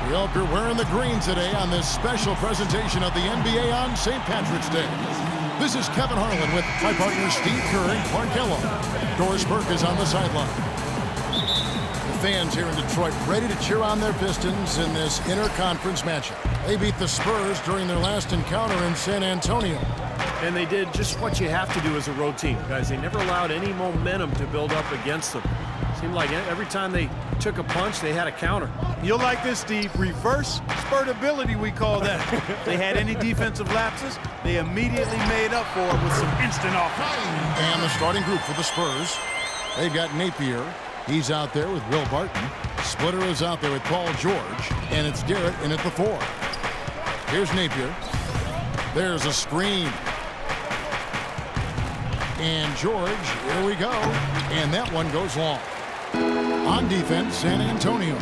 We hope you're wearing the green today on this special presentation of the NBA on St. Patrick's Day. This is Kevin Harlan with my partner Steve Kerr and Clark Kellogg. Doris Burke is on the sideline. The fans here in Detroit ready to cheer on their Pistons in this interconference matchup. They beat the Spurs during their last encounter in San Antonio. And they did just what you have to do as a road team, guys. They never allowed any momentum to build up against them. Seemed like every time they took a punch, they had a counter. You'll like this, Steve. Reverse spurtability, we call that. They had any defensive lapses, they immediately made up for it with some instant offense. And the starting group for the Spurs, they've got Napier. He's out there with Will Barton. Splitter is out there with Paul George. And it's Garrett in at the 4. Here's Napier. There's a screen. And George, here we go. And that one goes long. On defense, San Antonio.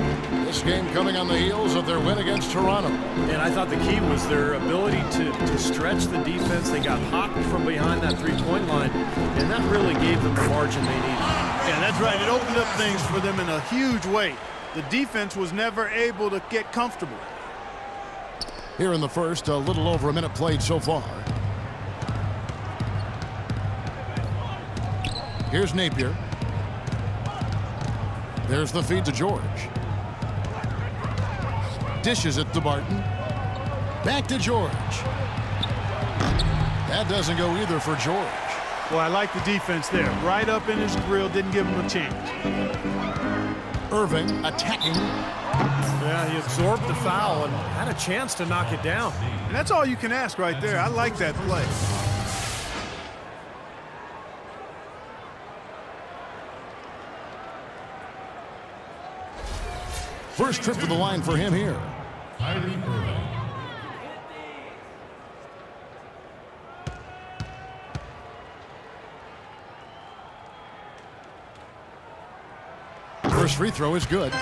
This game coming on the heels of their win against Toronto. And I thought the key was their ability to stretch the defense. They got hot from behind that three-point line, and that really gave them the margin they needed. Yeah, that's right. It opened up things for them in a huge way. The defense was never able to get comfortable. Here in the first, a little over a minute played so far. Here's Napier. There's the feed to George. Dishes it to Barton. Back to George. That doesn't go either for George. Well, I like the defense there. Right up in his grill, didn't give him a chance. Irving attacking. Yeah, he absorbed the foul and had a chance to knock it down. And that's all you can ask right there. I like that play. First trip to the line for him here. First free throw is good.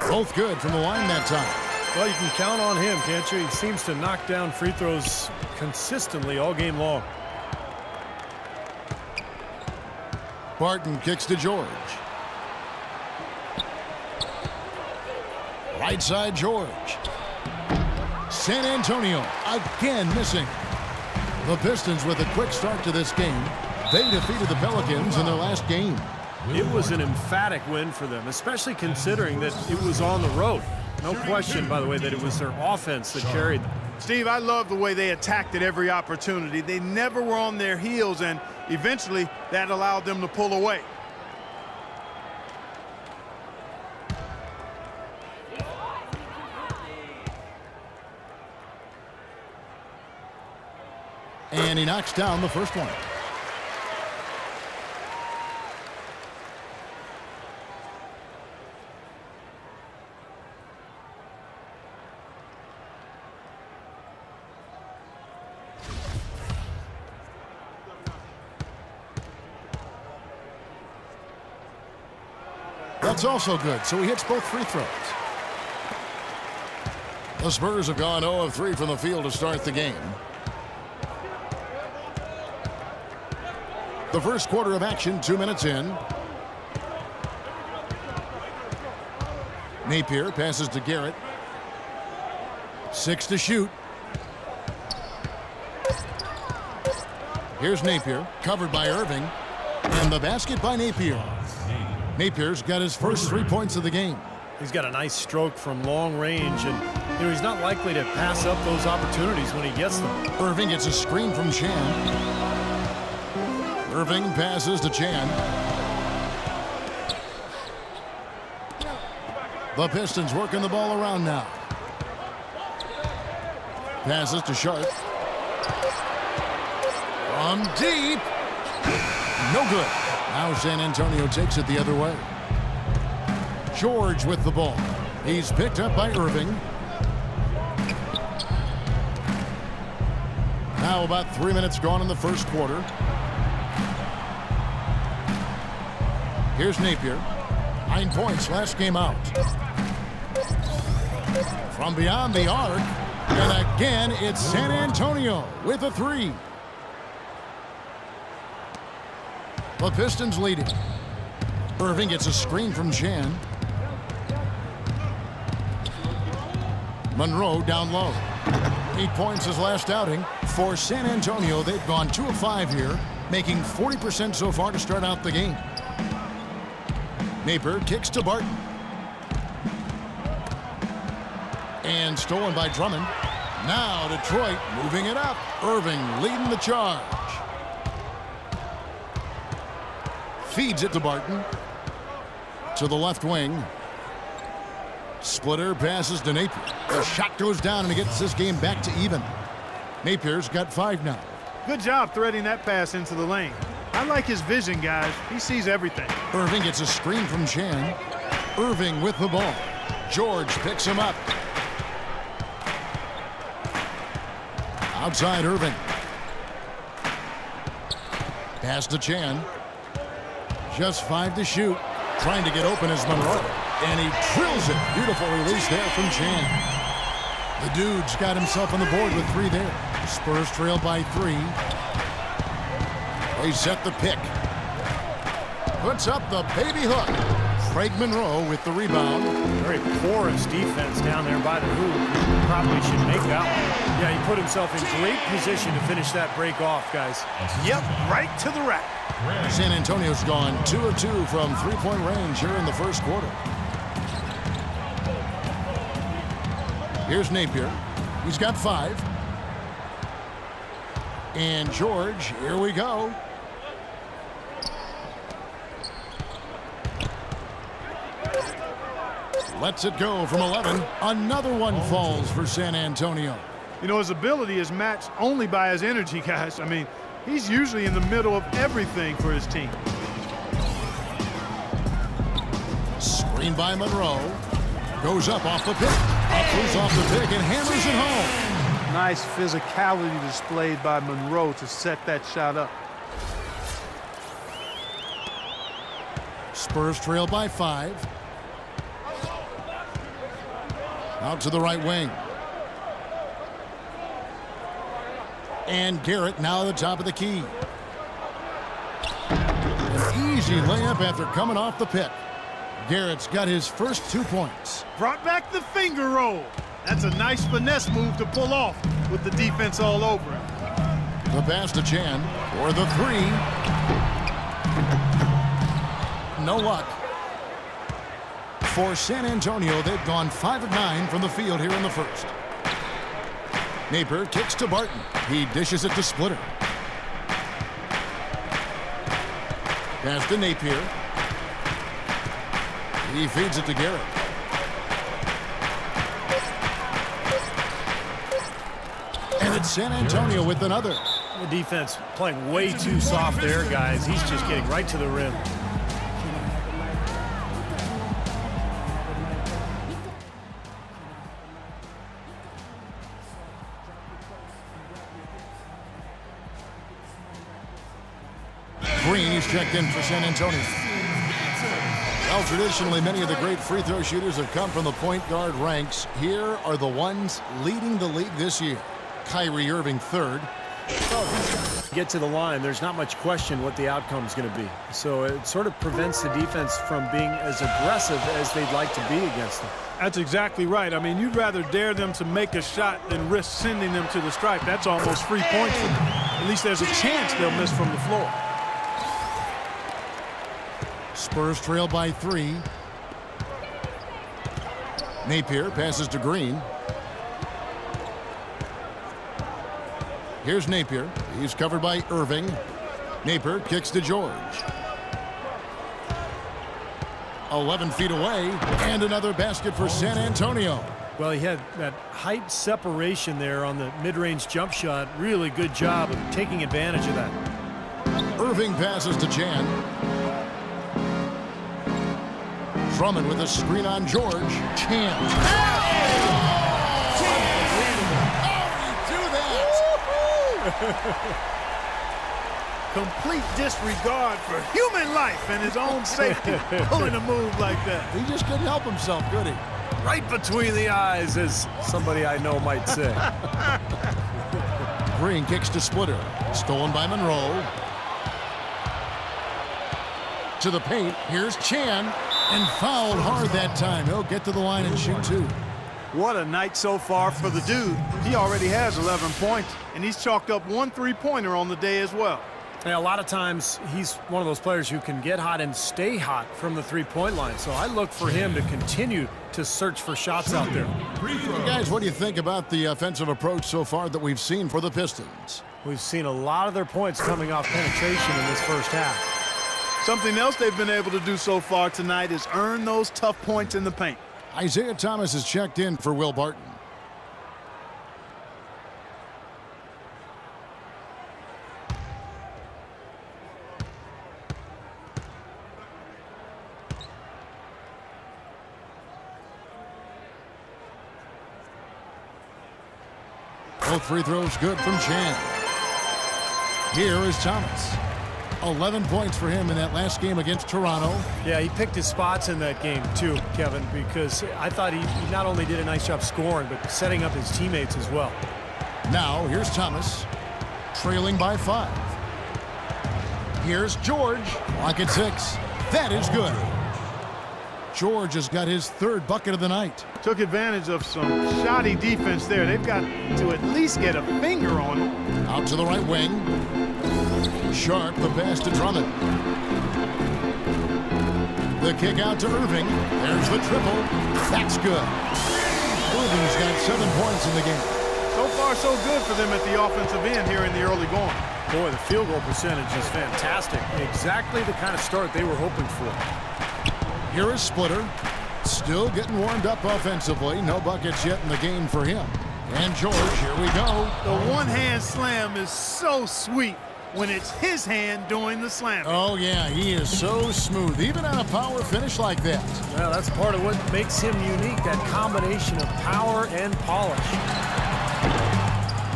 Both good from the line that time. Well, you can count on him, can't you? He seems to knock down free throws consistently all game long. Barton kicks to George. Right side George. San Antonio again missing. The Pistons with a quick start to this game. They defeated the Pelicans in their last game. It was an emphatic win for them, especially considering that it was on the road. No question, by the way, that it was their offense that carried them. Steve, I love the way they attacked at every opportunity. They never were on their heels, and eventually that allowed them to pull away. And he knocks down the first one. That's also good, so he hits both free throws. The Spurs have gone 0 of 3 from the field to start the game. The first quarter of action, 2 minutes in. Napier passes to Garrett. 6 to shoot. Here's Napier, covered by Irving. And the basket by Napier. Napier's got his first 3 points of the game. He's got a nice stroke from long range, and he's not likely to pass up those opportunities when he gets them. Irving gets a screen from Chan. Irving passes to Chan. The Pistons working the ball around now. Passes to Sharp. From deep. No good. Now San Antonio takes it the other way. George with the ball. He's picked up by Irving. Now about 3 minutes gone in the first quarter. Here's Napier. 9 points last game out. From beyond the arc. And again, it's San Antonio with a 3. The Pistons leading. Irving gets a screen from Chan. Monroe down low. 8 points his last outing. For San Antonio, they've gone 2 of 5 here, making 40% so far to start out the game. Napier kicks to Barton. And stolen by Drummond. Now Detroit moving it up. Irving leading the charge. Feeds it to Barton. To the left wing. Splitter passes to Napier. The shot goes down and he gets this game back to even. Napier's got 5 now. Good job threading that pass into the lane. I like his vision, guys. He sees everything. Irving gets a screen from Chan. Irving with the ball. George picks him up. Outside Irving. Pass to Chan. Just 5 to shoot. Trying to get open is Monroe. And he drills it. Beautiful release there from Chan. The dude's got himself on the board with 3 there. Spurs trail by 3. They set the pick. Puts up the baby hook. Craig Monroe with the rebound. Very porous defense down there by the hoop. Probably should make that one. Yeah, he put himself in great position to finish that break off, guys. Yep, right to the rack. San Antonio's gone 2 of 2 from 3-point range here in the first quarter. Here's Napier. He's got 5. And George, here we go. Lets it go from 11. Another one falls for San Antonio. You know, his ability is matched only by his energy, guys. I mean, he's usually in the middle of everything for his team. Screen by Monroe. Goes up off the pick. Up off the pick and hammers it home. Nice physicality displayed by Monroe to set that shot up. Spurs trail by 5. Out to the right wing. And Garrett now at the top of the key. An easy layup after coming off the pick. Garrett's got his first 2 points. Brought back the finger roll. That's a nice finesse move to pull off with the defense all over him. The pass to Chan for the 3. No luck. For San Antonio, they've gone 5 of 9 from the field here in the first. Napier kicks to Barton. He dishes it to Splitter. Pass to Napier. He feeds it to Garrett. And it's San Antonio with another. The defense playing way too soft there, guys. He's just getting right to the rim. Green, he's checked in for San Antonio. Well, traditionally, many of the great free throw shooters have come from the point guard ranks. Here are the ones leading the league this year. Kyrie Irving, 3rd. Get to the line, there's not much question what the outcome is going to be. So it sort of prevents the defense from being as aggressive as they'd like to be against them. That's exactly right. I mean, you'd rather dare them to make a shot than risk sending them to the stripe. That's almost free points for them. At least there's a chance they'll miss from the floor. Spurs trail by 3. Napier passes to Green. Here's Napier. He's covered by Irving. Napier kicks to George. 11 feet away, and another basket for San Antonio. Well, he had that height separation there on the mid-range jump shot. Really good job of taking advantage of that. Irving passes to Chan. Drummond with a screen on George. Chan. complete disregard for human life and his own safety, pulling a move like that. He just couldn't help himself, could he? Right between the eyes, as somebody I know might say. Green kicks to Splitter. Stolen by Monroe. To the paint. Here's Chan. And fouled hard that time. He'll get to the line and shoot two. What a night so far for the dude. He already has 11 points, and he's chalked up 1 3-pointer on the day as well. Yeah, a lot of times he's one of those players who can get hot and stay hot from the three-point line. So I look for him to continue to search for shots out there. Guys, what do you think about the offensive approach so far that we've seen for the Pistons? We've seen a lot of their points coming off penetration in this first half. Something else they've been able to do so far tonight is earn those tough points in the paint. Isaiah Thomas is checked in for Will Barton. Both free throws good from Chan. Here is Thomas. 11 points for him in that last game against Toronto. Yeah, he picked his spots in that game too, Kevin, because I thought he not only did a nice job scoring, but setting up his teammates as well. Now, here's Thomas, trailing by 5. Here's George, lock at 6. That is good. George has got his 3rd bucket of the night. Took advantage of some shoddy defense there. They've got to at least get a finger on him. Out to the right wing. Sharp, the pass to Drummond. The kick out to Irving. There's the triple. That's good. Irving's got 7 points in the game. So far, so good for them at the offensive end here in the early going. Boy, the field goal percentage is fantastic. Exactly the kind of start they were hoping for. Here is Splitter. Still getting warmed up offensively. No buckets yet in the game for him. And George, here we go. The one-hand slam is so sweet when it's his hand doing the slamming. Oh, yeah, he is so smooth, even on a power finish like that. Well, that's part of what makes him unique, that combination of power and polish.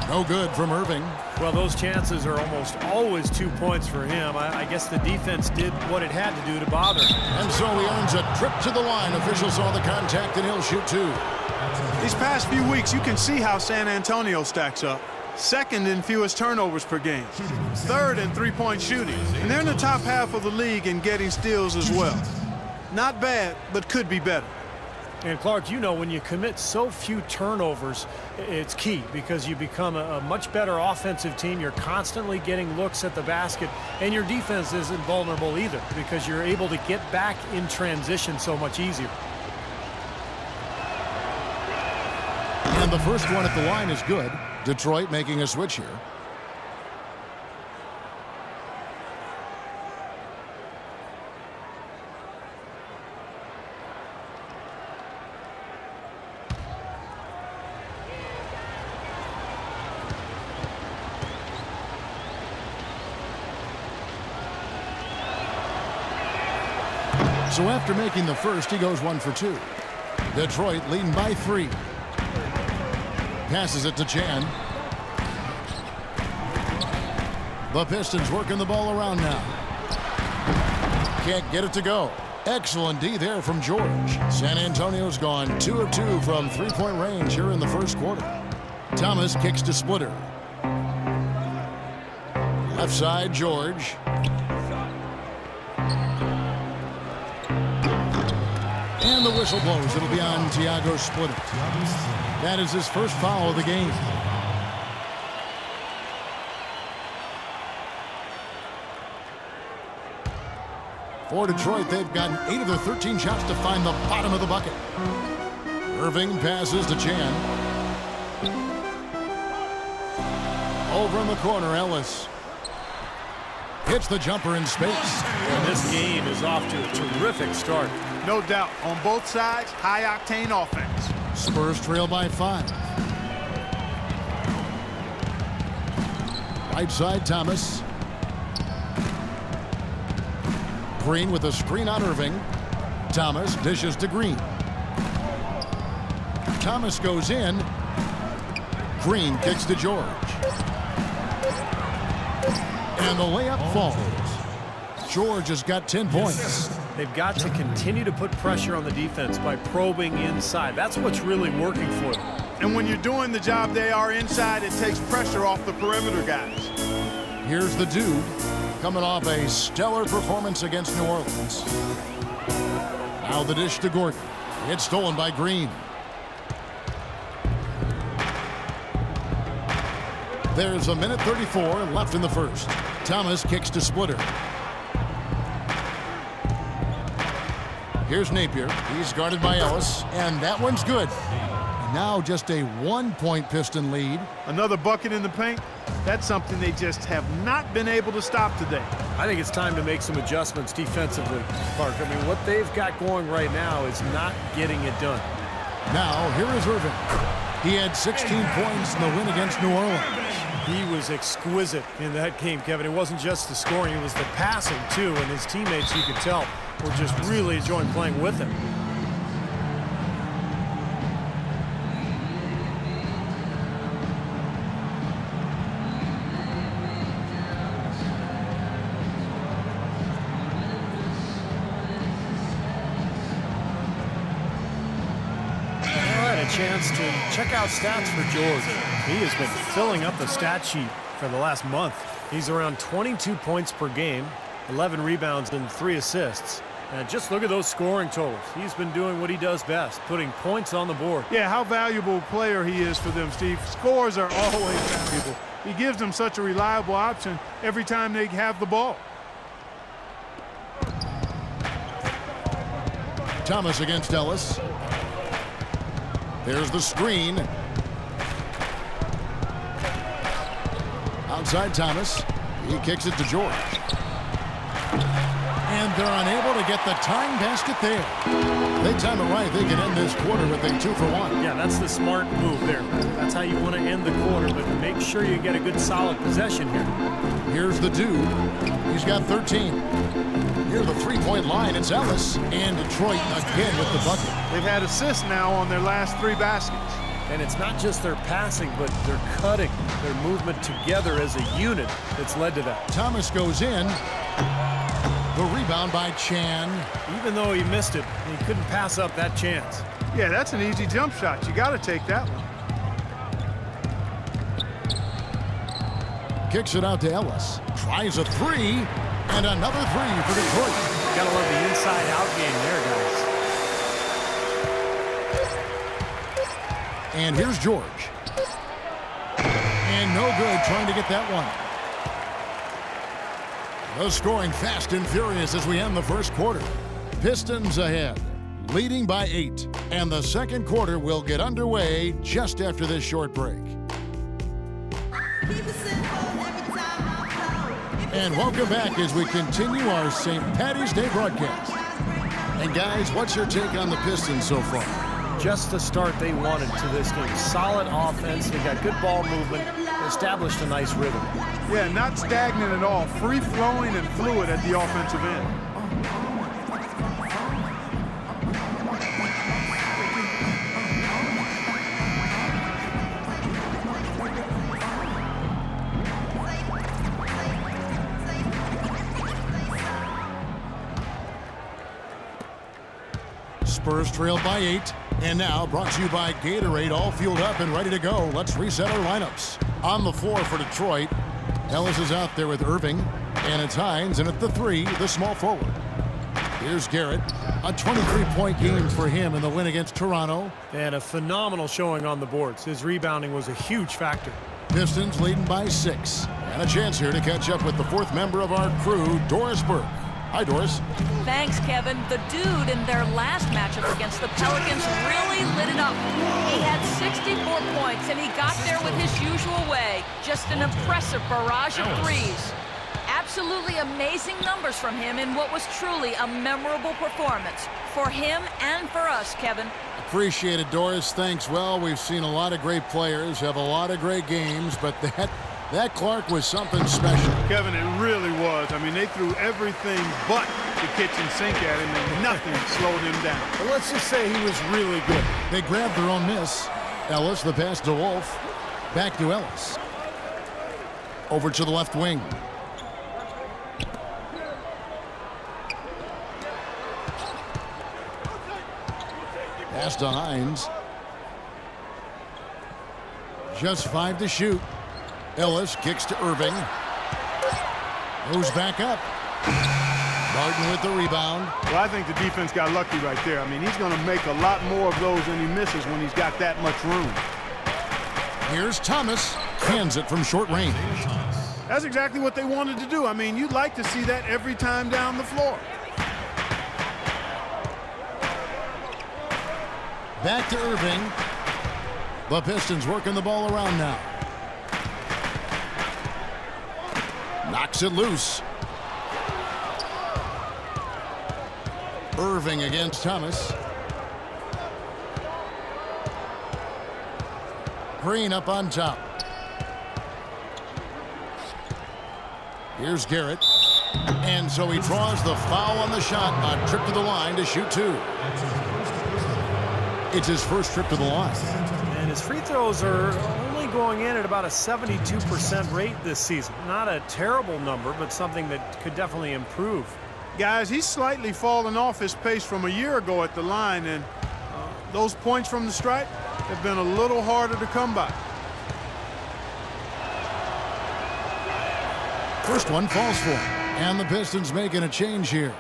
No good from Irving. Well, those chances are almost always 2 points for him. I guess the defense did what it had to do to bother him. And so he earns a trip to the line. Officials saw the contact, and he'll shoot 2. These past few weeks, you can see how San Antonio stacks up. 2nd in fewest turnovers per game. 3rd in three-point shooting. And they're in the top half of the league in getting steals as well. Not bad, but could be better. And Clark, you know, when you commit so few turnovers, it's key because you become a much better offensive team. You're constantly getting looks at the basket, and your defense isn't vulnerable either because you're able to get back in transition so much easier. And the first one at the line is good. Detroit making a switch here. So after making the first, he goes 1 for 2. Detroit leading by 3. Passes it to Chan. The Pistons working the ball around now. Can't get it to go. Excellent D there from George. San Antonio's gone 2 of 2 from three-point range here in the first quarter. Thomas kicks to Splitter. Left side, George. And the whistle blows. It'll be on Thiago Splitter. That is his first foul of the game. For Detroit, they've gotten 8 of their 13 shots to find the bottom of the bucket. Irving passes to Chan. Over in the corner, Ellis. Hits the jumper in space. And this game is off to a terrific start. No doubt. On both sides, high-octane offense. Spurs trail by 5. Right side, Thomas. Green with a screen on Irving. Thomas dishes to Green. Thomas goes in. Green kicks to George. And the layup falls. George has got 10 points. They've got to continue to put pressure on the defense by probing inside. That's what's really working for them. And when you're doing the job they are inside, it takes pressure off the perimeter guys. Here's the dude coming off a stellar performance against New Orleans. Now the dish to Gordon. It's stolen by Green. There's a minute 34 left in the first. Thomas kicks to Splitter. Here's Napier. He's guarded by Ellis, and that one's good. Now just a 1-point Piston lead. Another bucket in the paint. That's something they just have not been able to stop today. I think it's time to make some adjustments defensively, Clark. I mean, what they've got going right now is not getting it done. Now, here is Irving. He had 16 points in the win against New Orleans. He was exquisite in that game, Kevin. It wasn't just the scoring, it was the passing, too. And his teammates, you could tell, were just really enjoying playing with him. Chance to check out stats for George. He has been filling up the stat sheet for the last month. He's around 22 points per game, 11 rebounds and 3 assists. And just look at those scoring totals. He's been doing what he does best, putting points on the board. Yeah, how valuable a player he is for them, Steve. Scores are always valuable. He gives them such a reliable option every time they have the ball. Thomas against Ellis. There's the screen. Outside Thomas. He kicks it to George. And they're unable to get the tying basket there. They time it right. They can end this quarter with a 2-for-1. Yeah, that's the smart move there. That's how you want to end the quarter, but make sure you get a good solid possession here. Here's the dude. He's got 13. Near the three-point line, it's Ellis. And Detroit again with the bucket. They've had assists now on their last 3 baskets. And it's not just their passing, but their cutting, their movement together as a unit that's led to that. Thomas goes in. The rebound by Chan. Even though he missed it, he couldn't pass up that chance. Yeah, that's an easy jump shot. You got to take that one. Kicks it out to Ellis. Tries a 3. And another 3 for Detroit. Gotta love the inside-out game there, guys. And here's George. And no good trying to get that one. The scoring fast and furious as we end the first quarter. Pistons ahead, leading by 8. And the second quarter will get underway just after this short break. And welcome back as we continue our St. Paddy's Day broadcast. And guys, what's your take on the Pistons so far? Just the start they wanted to this game. Solid offense. They got good ball movement. Established a nice rhythm. Yeah, not stagnant at all. Free-flowing and fluid at the offensive end. Spurs trailed by 8. And now brought to you by Gatorade, all fueled up and ready to go. Let's reset our lineups. On the floor for Detroit, Ellis is out there with Irving. And it's Hines, and at the 3, the small forward. Here's Garrett. A 23-point game for him in the win against Toronto. And a phenomenal showing on the boards. His rebounding was a huge factor. Pistons leading by 6. And a chance here to catch up with the 4th member of our crew, Doris Burke. Hi, Doris. Thanks, Kevin. The dude in their last matchup against the Pelicans really lit it up. He had 64 points, and he got there with his usual way. Just an impressive barrage of threes. Absolutely amazing numbers from him in what was truly a memorable performance. For him and for us, Kevin. Appreciate it, Doris. Thanks. Well, we've seen a lot of great players, have a lot of great games, but that Clark was something special. Kevin, it really was. I mean, they threw everything but the kitchen sink at him, and nothing slowed him down. But let's just say he was really good. They grabbed their own miss. Ellis, the pass to Wolf. Back to Ellis. Over to the left wing. Pass to Hines. Just 5 to shoot. Ellis kicks to Irving. Goes back up. Martin with the rebound. Well, I think the defense got lucky right there. I mean, he's going to make a lot more of those than he misses when he's got that much room. Here's Thomas. Cans it from short range. That's exactly what they wanted to do. I mean, you'd like to see that every time down the floor. Back to Irving. The Pistons working the ball around now. Knocks it loose. Irving against Thomas. Green up on top. Here's Garrett. And so he draws the foul on the shot. A trip to the line to shoot 2. It's his first trip to the line. And his free throws are only going in at about a 72% rate this season. Not a terrible number, but something that could definitely improve. Guys, he's slightly fallen off his pace from a year ago at the line, and those points from the stripe have been a little harder to come by. First one falls for him. And the Pistons making a change here.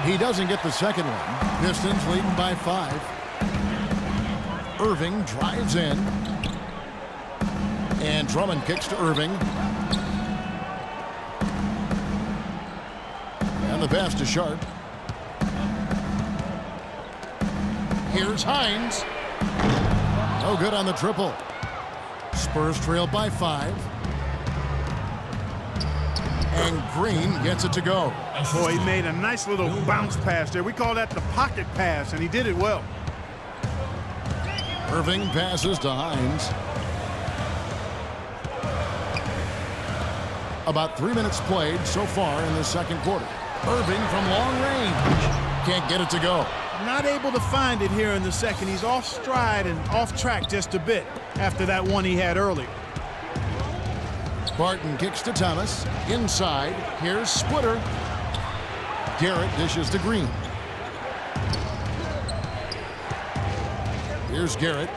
He doesn't get the second one. Pistons leading by 5. Irving drives in. And Drummond kicks to Irving. And the pass to Sharp. Here's Hines. No good on the triple. Spurs trail by 5. And Green gets it to go. Boy, he made a nice little bounce pass there. We call that the pocket pass, and he did it well. Irving passes to Hines. About 3 minutes played so far in the second quarter. Irving from long range. Can't get it to go. Not able to find it here in the second. He's off stride and off track just a bit after that one he had earlier. Barton kicks to Thomas. Inside. Here's Splitter. Garrett dishes to Green. Here's Garrett.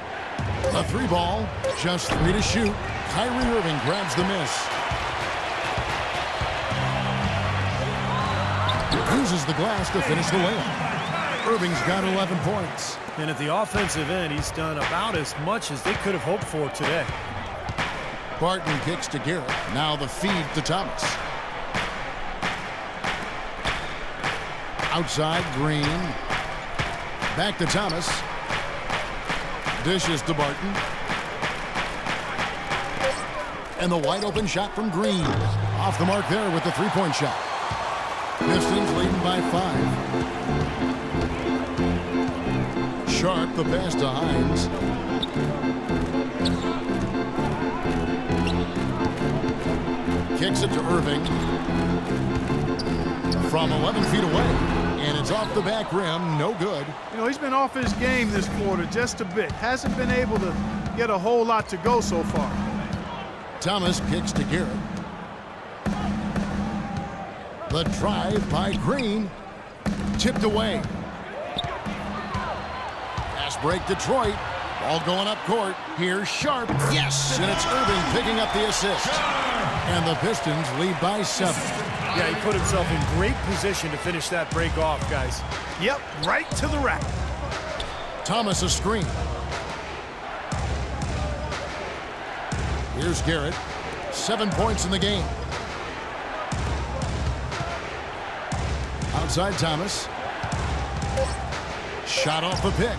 A 3-ball. Just 3 to shoot. Kyrie Irving grabs the miss. Uses the glass to finish the layup. Irving's got 11 points. And at the offensive end, he's done about as much as they could have hoped for today. Barton kicks to Garrett. Now the feed to Thomas. Outside, Green. Back to Thomas. Dishes to Barton. And the wide open shot from Green. Off the mark there with the 3-point shot. Pistons leading by 5. Sharp, the pass to Hines. Kicks it to Irving. From 11 feet away. And it's off the back rim. No good. You know, he's been off his game this quarter just a bit. Hasn't been able to get a whole lot to go so far. Thomas kicks to Garrett. The drive by Green. Tipped away. Pass break Detroit. Ball going up court. Here's Sharp. Yes! And it's Irving picking up the assist. And the Pistons lead by 7. Yeah, he put himself in great position to finish that break off, guys. Yep, right to the rack. Thomas a screen. Here's Garrett. 7 points in the game. Outside Thomas. Shot off the pick.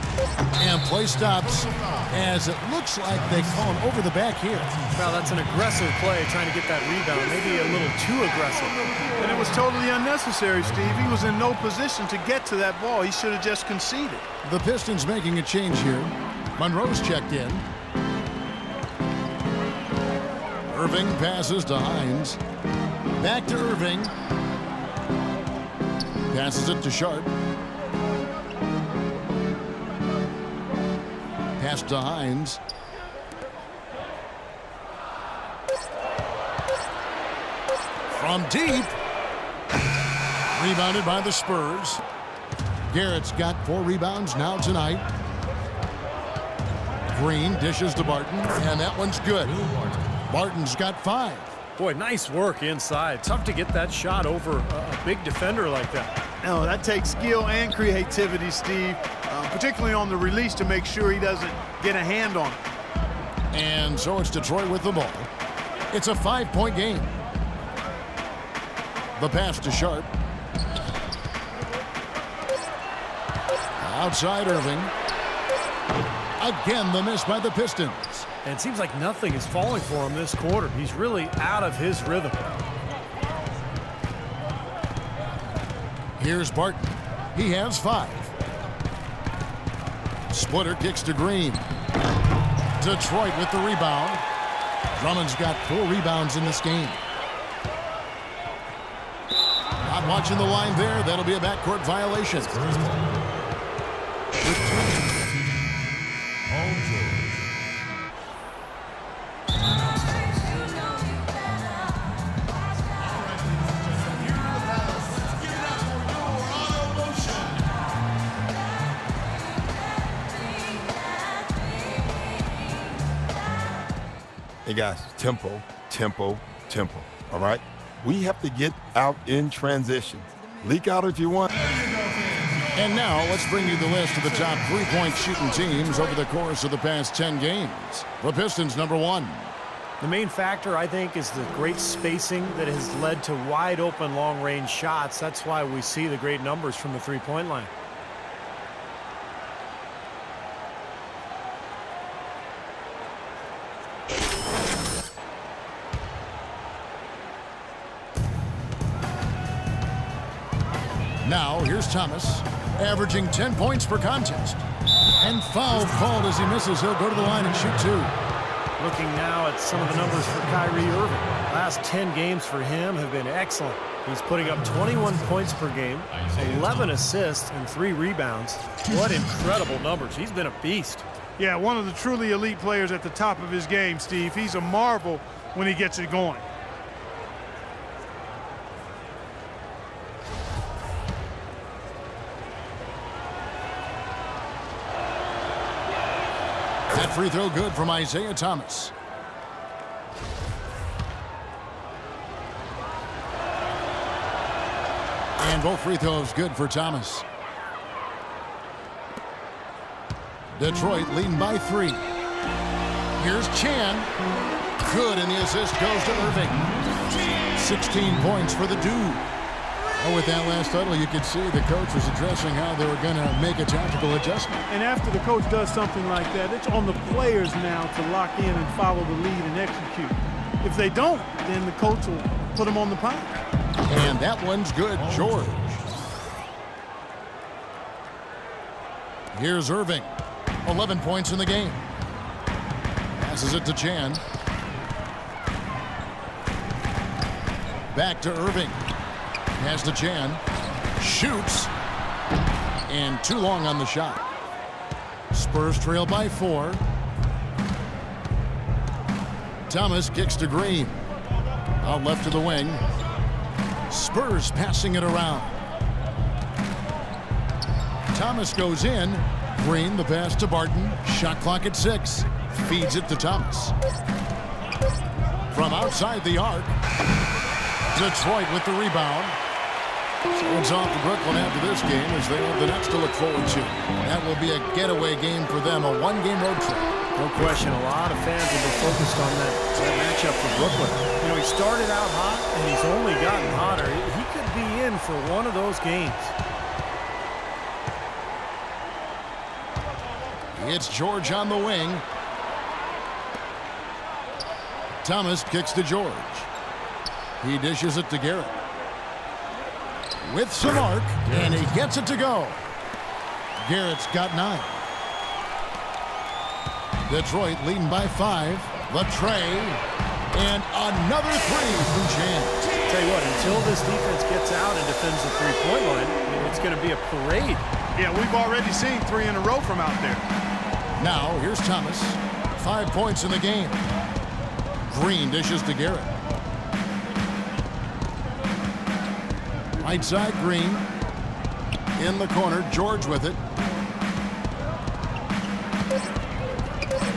And play stops as it looks like they call him over the back here. Well, that's an aggressive play trying to get that rebound. Maybe a little too aggressive. And it was totally unnecessary, Steve. He was in no position to get to that ball. He should have just conceded. The Pistons making a change here. Monroe's checked in. Irving passes to Hines. Back to Irving. Passes it to Sharp. Pass to Hines. From deep. Rebounded by the Spurs. Garrett's got 4 rebounds now tonight. Green dishes to Barton, and that one's good. Barton's got 5. Boy, nice work inside. Tough to get that shot over a big defender like that. No, that takes skill and creativity, Steve, particularly on the release to make sure he doesn't get a hand on it. And so it's Detroit with the ball. It's a 5-point game. The pass to Sharp. Outside Irving. Again, the miss by the Pistons. And it seems like nothing is falling for him this quarter. He's really out of his rhythm. Here's Barton. He has 5. Splitter kicks to Green. Detroit with the rebound. Drummond's got 4 rebounds in this game. Not watching the line there. That'll be a backcourt violation. Hey guys, tempo, tempo, tempo, all right? We have to get out in transition. Leak out if you want. And now let's bring you the list of the top 3-point shooting teams over the course of the past 10 games. The Pistons, number 1. The main factor, I think, is the great spacing that has led to wide open long-range shots. That's why we see the great numbers from the three-point line. Now, here's Thomas, averaging 10 points per contest. And foul called as he misses. He'll go to the line and shoot 2. Looking now at some of the numbers for Kyrie Irving. Last 10 games for him have been excellent. He's putting up 21 points per game, 11 assists, and 3 rebounds. What incredible numbers. He's been a beast. Yeah, one of the truly elite players at the top of his game, Steve. He's a marvel when he gets it going. That free throw good from Isaiah Thomas. And both free throws good for Thomas. Detroit leading by 3. Here's Chan. Good, and the assist goes to Irving. 16 points for the dude. Oh, with that last huddle, you could see the coach was addressing how they were going to make a tactical adjustment. And after the coach does something like that, it's on the players now to lock in and follow the lead and execute. If they don't, then the coach will put them on the pile. And that one's good, George. Here's Irving. 11 points in the game. Passes it to Chan. Back to Irving. Pass to Chan. Shoots. And too long on the shot. Spurs trail by 4. Thomas kicks to Green. Out left to the wing. Spurs passing it around. Thomas goes in. Green, the pass to Barton. Shot clock at 6. Feeds it to Thomas. From outside the arc. Detroit with the rebound. So it's off to Brooklyn after this game as they have the next to look forward to. That will be a getaway game for them, a 1-game road trip. No question, a lot of fans will be focused on that matchup for Brooklyn. You know, he started out hot, and he's only gotten hotter. He could be in for one of those games. It's George on the wing. Thomas kicks to George. He dishes it to Garrett. With some arc, and he gets it to go. Garrett's got 9. Detroit leading by 5. The tray. And another 3 from Chan. Tell you what, until this defense gets out and defends the three-point line, it's going to be a parade. Yeah, we've already seen 3 in a row from out there. Now, here's Thomas. 5 points in the game. Green dishes to Garrett. Right side, Green. In the corner, George with it.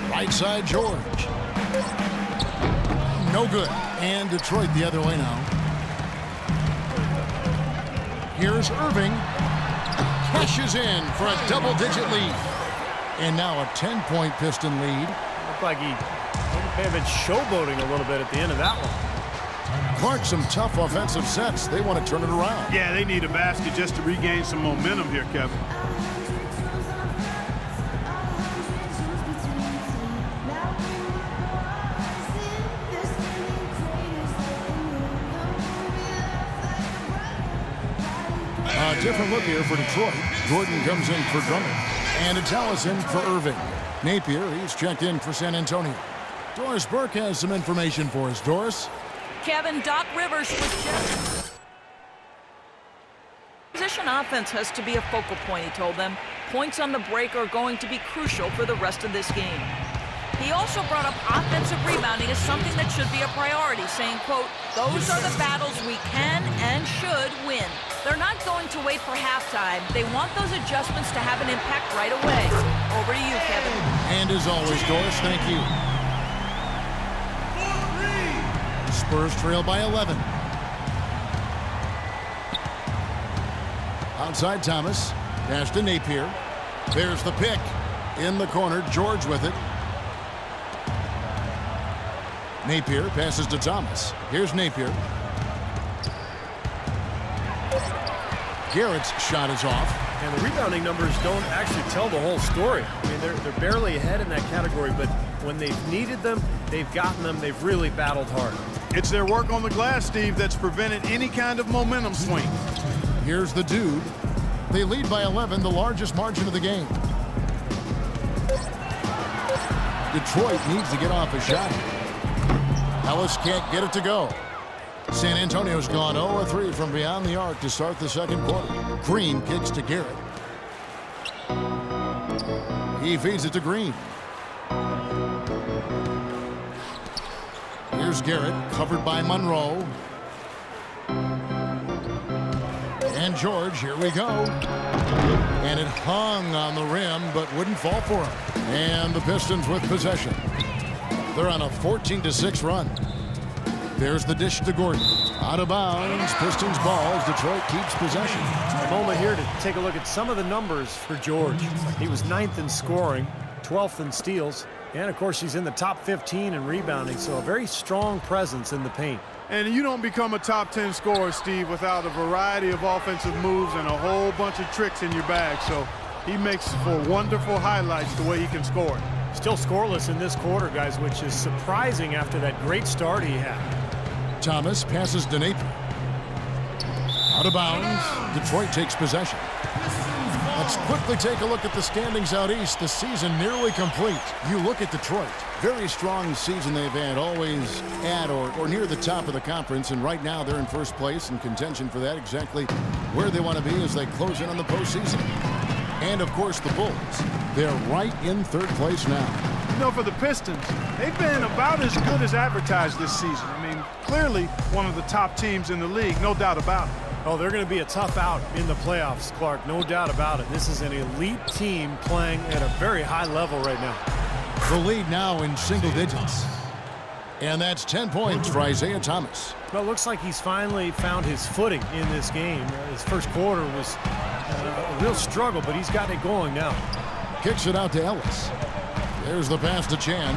Right side, George. No good. And Detroit the other way now. Here's Irving. Cashes in for a double-digit lead. And now a 10-point Piston lead. Looked like he may have been showboating a little bit at the end of that one. Clark, some tough offensive sets. They want to turn it around. Yeah, they need a basket just to regain some momentum here, Kevin. A different look here for Detroit. Gordon comes in for Drummond. And it's Allison for Irving. Napier, he's checked in for San Antonio. Doris Burke has some information for us. Doris? Kevin, Doc Rivers was just... Position offense has to be a focal point, he told them. Points on the break are going to be crucial for the rest of this game. He also brought up offensive rebounding as something that should be a priority, saying, quote, those are the battles we can and should win. They're not going to wait for halftime. They want those adjustments to have an impact right away. Over to you, Kevin. And as always, Doris, thank you. Spurs trail by 11. Outside Thomas. Pass to Napier. There's the pick. In the corner, George with it. Napier passes to Thomas. Here's Napier. Garrett's shot is off. And the rebounding numbers don't actually tell the whole story. I mean, they're barely ahead in that category, but when they've needed them, they've gotten them. They've really battled hard. It's their work on the glass, Steve, that's prevented any kind of momentum swing. Here's the dude. They lead by 11, the largest margin of the game. Detroit needs to get off a shot. Ellis can't get it to go. San Antonio's gone 0-3 from beyond the arc to start the second quarter. Green kicks to Garrett. He feeds it to Green. Here's Garrett, covered by Monroe. And George, here we go. And it hung on the rim, but wouldn't fall for him. And the Pistons with possession. They're on a 14-6 run. There's the dish to Gordon. Out of bounds, Pistons balls. Detroit keeps possession. A moment here to take a look at some of the numbers for George. He was 9th in scoring, 12th in steals, and of course he's in the top 15 in rebounding, so a very strong presence in the paint. And you don't become a top 10 scorer, Steve, without a variety of offensive moves and a whole bunch of tricks in your bag. So he makes for wonderful highlights the way he can score it. Still scoreless in this quarter, guys, which is surprising after that great start he had. Thomas passes to Napier. Out of bounds. Detroit takes possession. Let's quickly take a look at the standings out east. The season nearly complete. You look at Detroit. Very strong season they've had, always at or near the top of the conference, and right now they're in first place in contention for that, exactly where they want to be as they close in on the postseason. And, of course, the Bulls. They're right in third place now. You know, for the Pistons, they've been about as good as advertised this season. I mean, clearly one of the top teams in the league, no doubt about it. Oh, they're going to be a tough out in the playoffs, Clark, no doubt about it. This is an elite team playing at a very high level right now. The lead now in single digits. And that's 10 points for Isaiah Thomas. Well, it looks like he's finally found his footing in this game. His first quarter was a real struggle, but he's got it going now. Kicks it out to Ellis. There's the pass to Chan.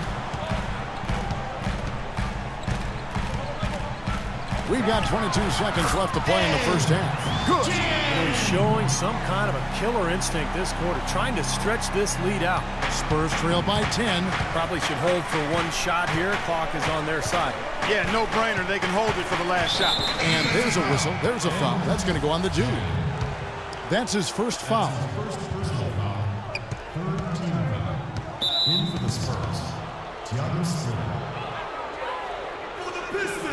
We've got 22 seconds left to play in the first half. Good. He's showing some kind of a killer instinct this quarter, trying to stretch this lead out. Spurs trail by 10. Probably should hold for one shot here. Clock is on their side. Yeah, no brainer. They can hold it for the last shot. And there's a whistle. There's a foul. That's going to go on the dude. That's his first foul. In for the Spurs,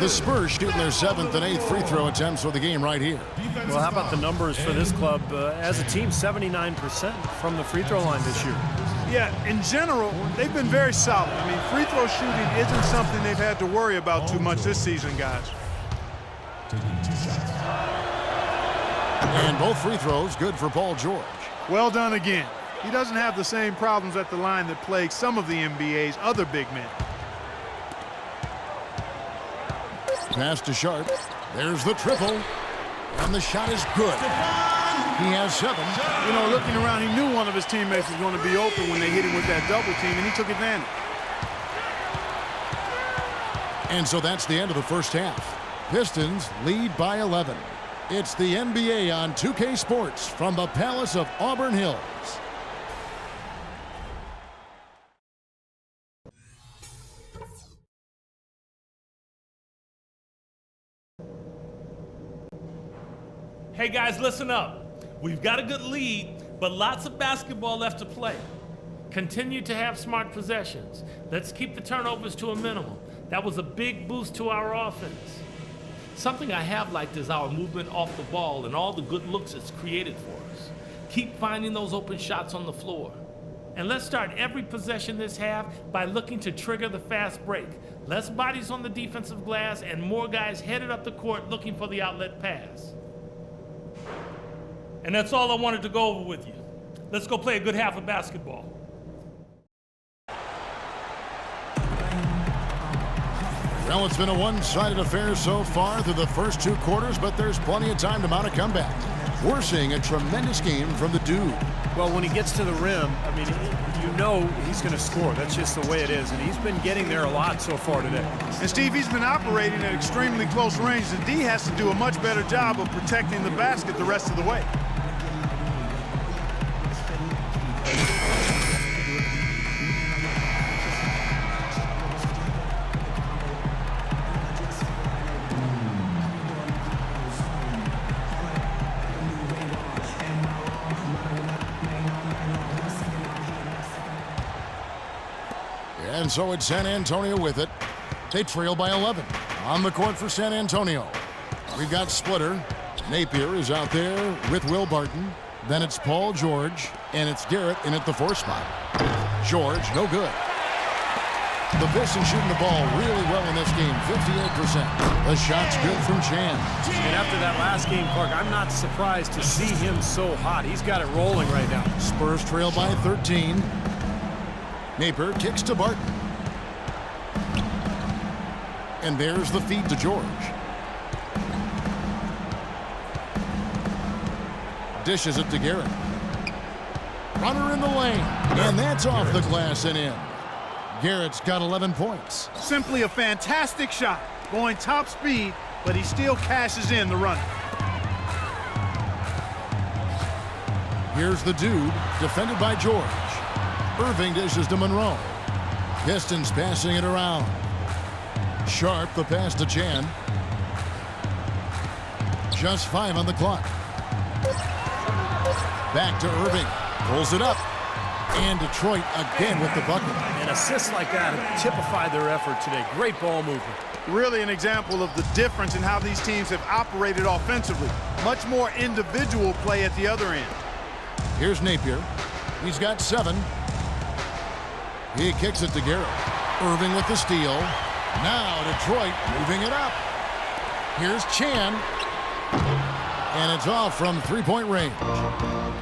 The Spurs shooting their 7th and 8th free throw attempts for the game right here. Well, how about the numbers for this club? As a team, 79% from the free throw line this year. Yeah, in general, they've been very solid. I mean, free throw shooting isn't something they've had to worry about too much this season, guys. And both free throws good for Paul George. Well done again. He doesn't have the same problems at the line that plague some of the NBA's other big men. Pass to Sharp. There's the triple. And the shot is good. He has 7. You know, looking around, he knew one of his teammates was going to be open when they hit him with that double team, and he took advantage. And so that's the end of the first half. Pistons lead by 11. It's the NBA on 2K Sports from the Palace of Auburn Hills. Hey guys, listen up. We've got a good lead, but lots of basketball left to play. Continue to have smart possessions. Let's keep the turnovers to a minimum. That was a big boost to our offense. Something I have liked is our movement off the ball and all the good looks it's created for us. Keep finding those open shots on the floor. And let's start every possession this half by looking to trigger the fast break. Less bodies on the defensive glass and more guys headed up the court looking for the outlet pass. And that's all I wanted to go over with you. Let's go play a good half of basketball. Well, it's been a one-sided affair so far through the first 2 quarters, but there's plenty of time to mount a comeback. We're seeing a tremendous game from the dude. Well, when he gets to the rim, I mean, you know he's going to score. That's just the way it is, and he's been getting there a lot so far today. And, Steve, he's been operating at extremely close range. The D has to do a much better job of protecting the basket the rest of the way. And so it's San Antonio with it. They trail by 11. On the court for San Antonio. We've got Splitter. Napier is out there with Will Barton. Then it's Paul George. And it's Garrett in at the 4 spot. George, no good. The Pistons shooting the ball really well in this game, 58%. The shot's good from Chan. And after that last game, Clark, I'm not surprised to see him so hot. He's got it rolling right now. Spurs trail by 13. Napier kicks to Barton. And there's the feed to George. Dishes it to Garrett. Runner in the lane. And that's off the glass and in. Garrett's got 11 points. Simply a fantastic shot. Going top speed, but he still cashes in the run. Here's the dude, defended by George. Irving dishes to Monroe. Pistons passing it around. Sharp, the pass to Chan. Just 5 on the clock. Back to Irving. Pulls it up. And Detroit again with the bucket. And assists like that have typified their effort today. Great ball movement. Really an example of the difference in how these teams have operated offensively. Much more individual play at the other end. Here's Napier. He's got 7. He kicks it to Garrett. Irving with the steal. Now Detroit moving it up. Here's Chan. And it's off from 3-point range.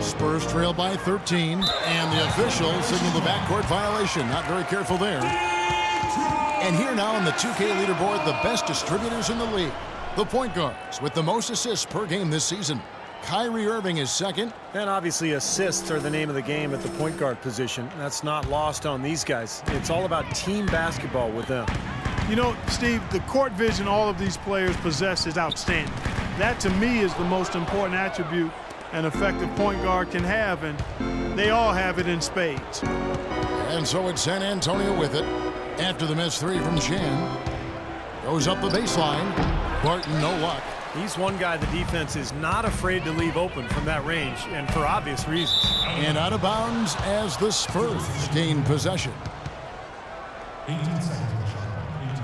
Spurs trail by 13. And the official signaled the backcourt violation. Not very careful there. And here now on the 2K leaderboard, the best distributors in the league. The point guards with the most assists per game this season. Kyrie Irving is second. And obviously assists are the name of the game at the point guard position. That's not lost on these guys. It's all about team basketball with them. You know, Steve, the court vision all of these players possess is outstanding. That, to me, is the most important attribute an effective point guard can have, and they all have it in spades. And so it's San Antonio with it. After the missed 3 from Chan. Goes up the baseline. Barton, no luck. He's one guy the defense is not afraid to leave open from that range, and for obvious reasons. And out of bounds as the Spurs gain possession. 18 seconds. 18.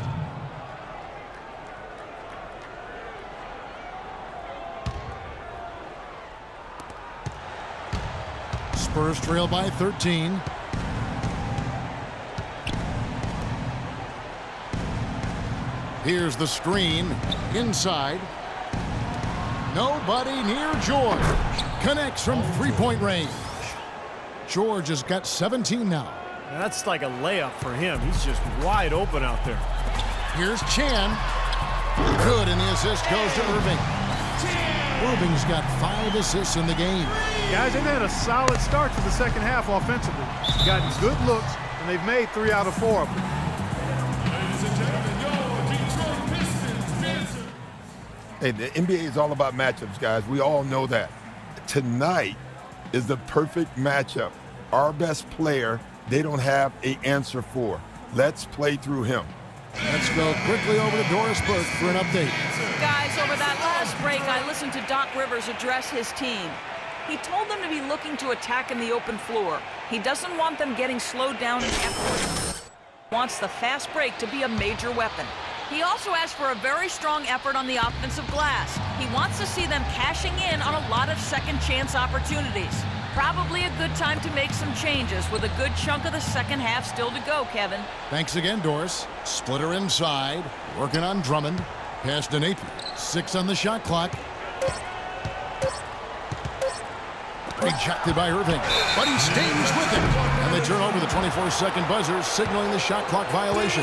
Spurs trail by 13. Here's the screen. Inside. Nobody near George. Connects from three-point range. George has got 17 now. That's like a layup for him. He's just wide open out there. Here's Chan. Good, and the assist goes to Irving. Irving's got 5 assists in the game. Guys, they've had a solid start to the second half offensively. Gotten good looks, and they've made 3 out of 4 of them. Hey, the NBA is all about matchups, guys. We all know that. Tonight is the perfect matchup. Our best player, they don't have an answer for. Let's play through him. Let's go quickly over to Doris Burke for an update. Guys, over that last break, I listened to Doc Rivers address his team. He told them to be looking to attack in the open floor. He doesn't want them getting slowed down in effort. He wants the fast break to be a major weapon. He also asked for a very strong effort on the offensive glass. He wants to see them cashing in on a lot of second chance opportunities. Probably a good time to make some changes with a good chunk of the second half still to go, Kevin. Thanks again, Doris. Splitter inside, working on Drummond. Pass to Napier. 6 on the shot clock. Rejected by Irving, but he stays with it. And they turn over the 24-second buzzer, signaling the shot clock violation.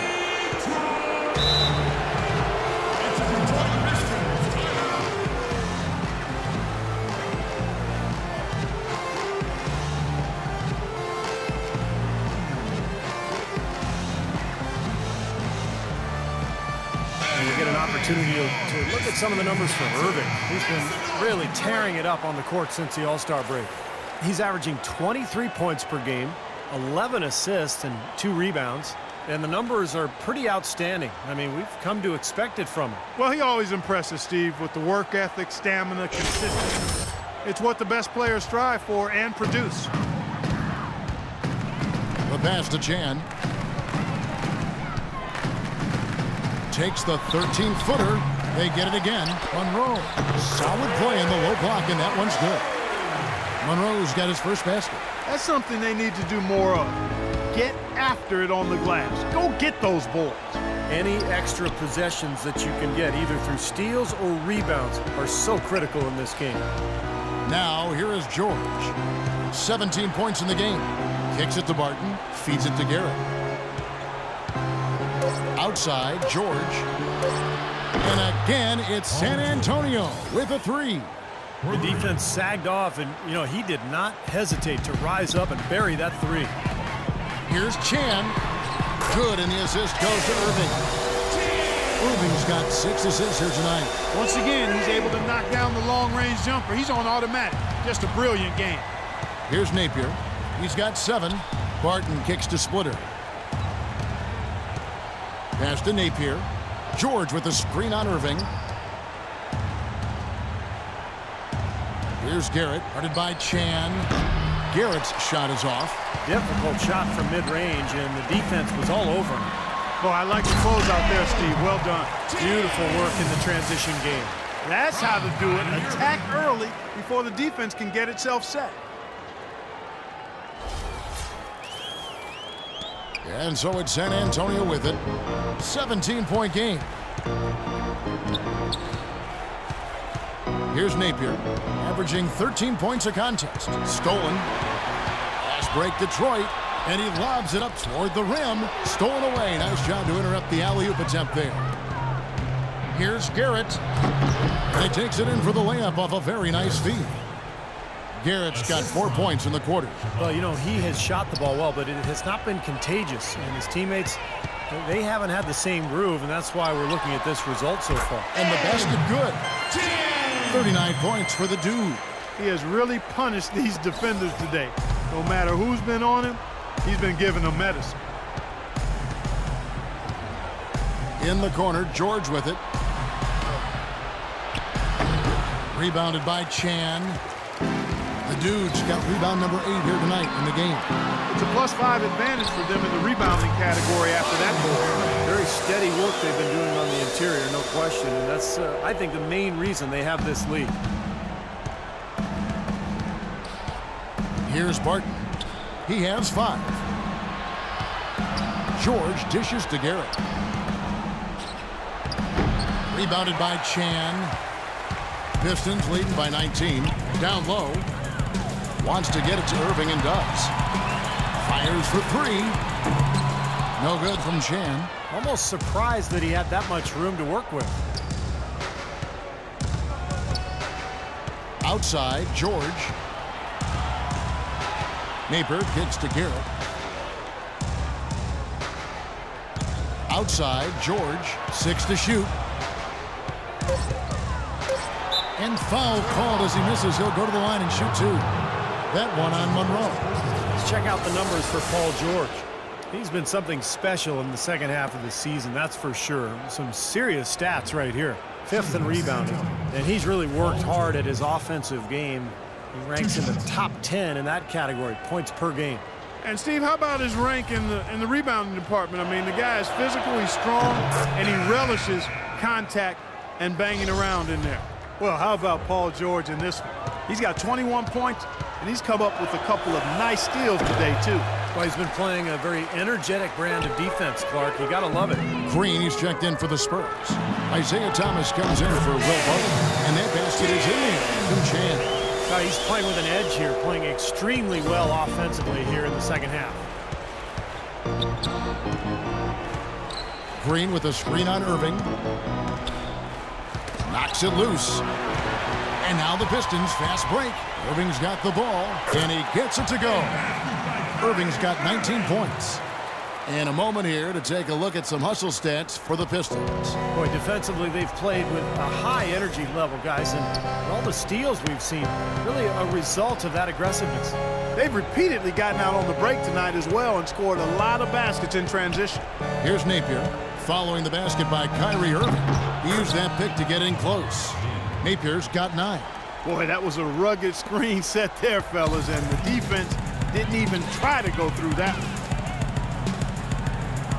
Opportunity to look at some of the numbers for Irving. He's been really tearing it up on the court since the All-Star break. He's averaging 23 points per game, 11 assists, and 2 rebounds. And the numbers are pretty outstanding. I mean, we've come to expect it from him. Well, he always impresses, Steve, with the work ethic, stamina, consistency. It's what the best players strive for and produce. The pass to Chan. Takes the 13-footer. They get it again. Monroe. Solid play in the low block, and that one's good. Monroe's got his first basket. That's something they need to do more of. Get after it on the glass. Go get those boards. Any extra possessions that you can get, either through steals or rebounds, are so critical in this game. Now, here is George. 17 points in the game. Kicks it to Barton. Feeds it to Garrett. Outside, George. And again, it's San Antonio with a 3. The defense sagged off, and, you know, he did not hesitate to rise up and bury that 3. Here's Chan. Good, and the assist goes to Irving. Irving's got 6 assists here tonight. Once again, he's able to knock down the long-range jumper. He's on automatic. Just a brilliant game. Here's Napier. He's got 7. Barton kicks to Splitter. Pass to Napier. George with the screen on Irving. Here's Garrett, guarded by Chan. Garrett's shot is off. Difficult shot from mid-range, and the defense was all over him. Boy, I like the close out there, Steve. Well done. Beautiful work in the transition game. That's how to do it. Attack early before the defense can get itself set. And so it's San Antonio with it. 17-point game. Here's Napier, averaging 13 points a contest. Stolen. Last break, Detroit. And he lobs it up toward the rim. Stolen away. Nice job to interrupt the alley-oop attempt there. Here's Garrett. And he takes it in for the layup off a very nice feed. Garrett's got 4 points in the quarter. Well, you know, he has shot the ball well, but it has not been contagious. And his teammates, they haven't had the same groove, and that's why we're looking at this result so far. And the basket good. 39 points for the dude. He has really punished these defenders today. No matter who's been on him, he's been giving them medicine. In the corner, George with it. Rebounded by Chan. The dude's got rebound number 8 here tonight in the game. It's a +5 advantage for them in the rebounding category after that goal. Very steady work they've been doing on the interior, no question. And that's, I think, the main reason they have this lead. Here's Barton. He has 5. George dishes to Garrett. Rebounded by Chan. Pistons leading by 19. Down low. Wants to get it to Irving and does. Fires for 3. No good from Chan. Almost surprised that he had that much room to work with. Outside, George. Napier kicks to Garrett. Outside, George. 6 to shoot. And foul called as he misses. He'll go to the line and shoot 2. That one on Monroe. Let's check out the numbers for Paul George. He's been something special in the second half of the season, that's for sure. Some serious stats right here. 5th in rebounding. And he's really worked hard at his offensive game. He ranks in the top 10 in that category, points per game. And Steve, how about his rank in the rebounding department? I mean, the guy is physical, he's strong, and he relishes contact and banging around in there. Well, how about Paul George in this one? He's got 21 points, and he's come up with a couple of nice steals today, too. Well, he's been playing a very energetic brand of defense, Clark. You got to love it. Green, he's checked in for the Spurs. Isaiah Thomas comes in for Will Barton, and that basket is in there from Chan. He's playing with an edge here, playing extremely well offensively here in the second half. Green with a screen on Irving. Knocks it loose. And now the Pistons fast break. Irving's got the ball, and he gets it to go. Irving's got 19 points. And a moment here to take a look at some hustle stats for the Pistons. Boy, defensively, they've played with a high energy level, guys, and all the steals we've seen, really a result of that aggressiveness. They've repeatedly gotten out on the break tonight as well and scored a lot of baskets in transition. Here's Napier, following the basket by Kyrie Irving. He used that pick to get in close. Napier's got 9. Boy, that was a rugged screen set there, fellas, and the defense didn't even try to go through that one.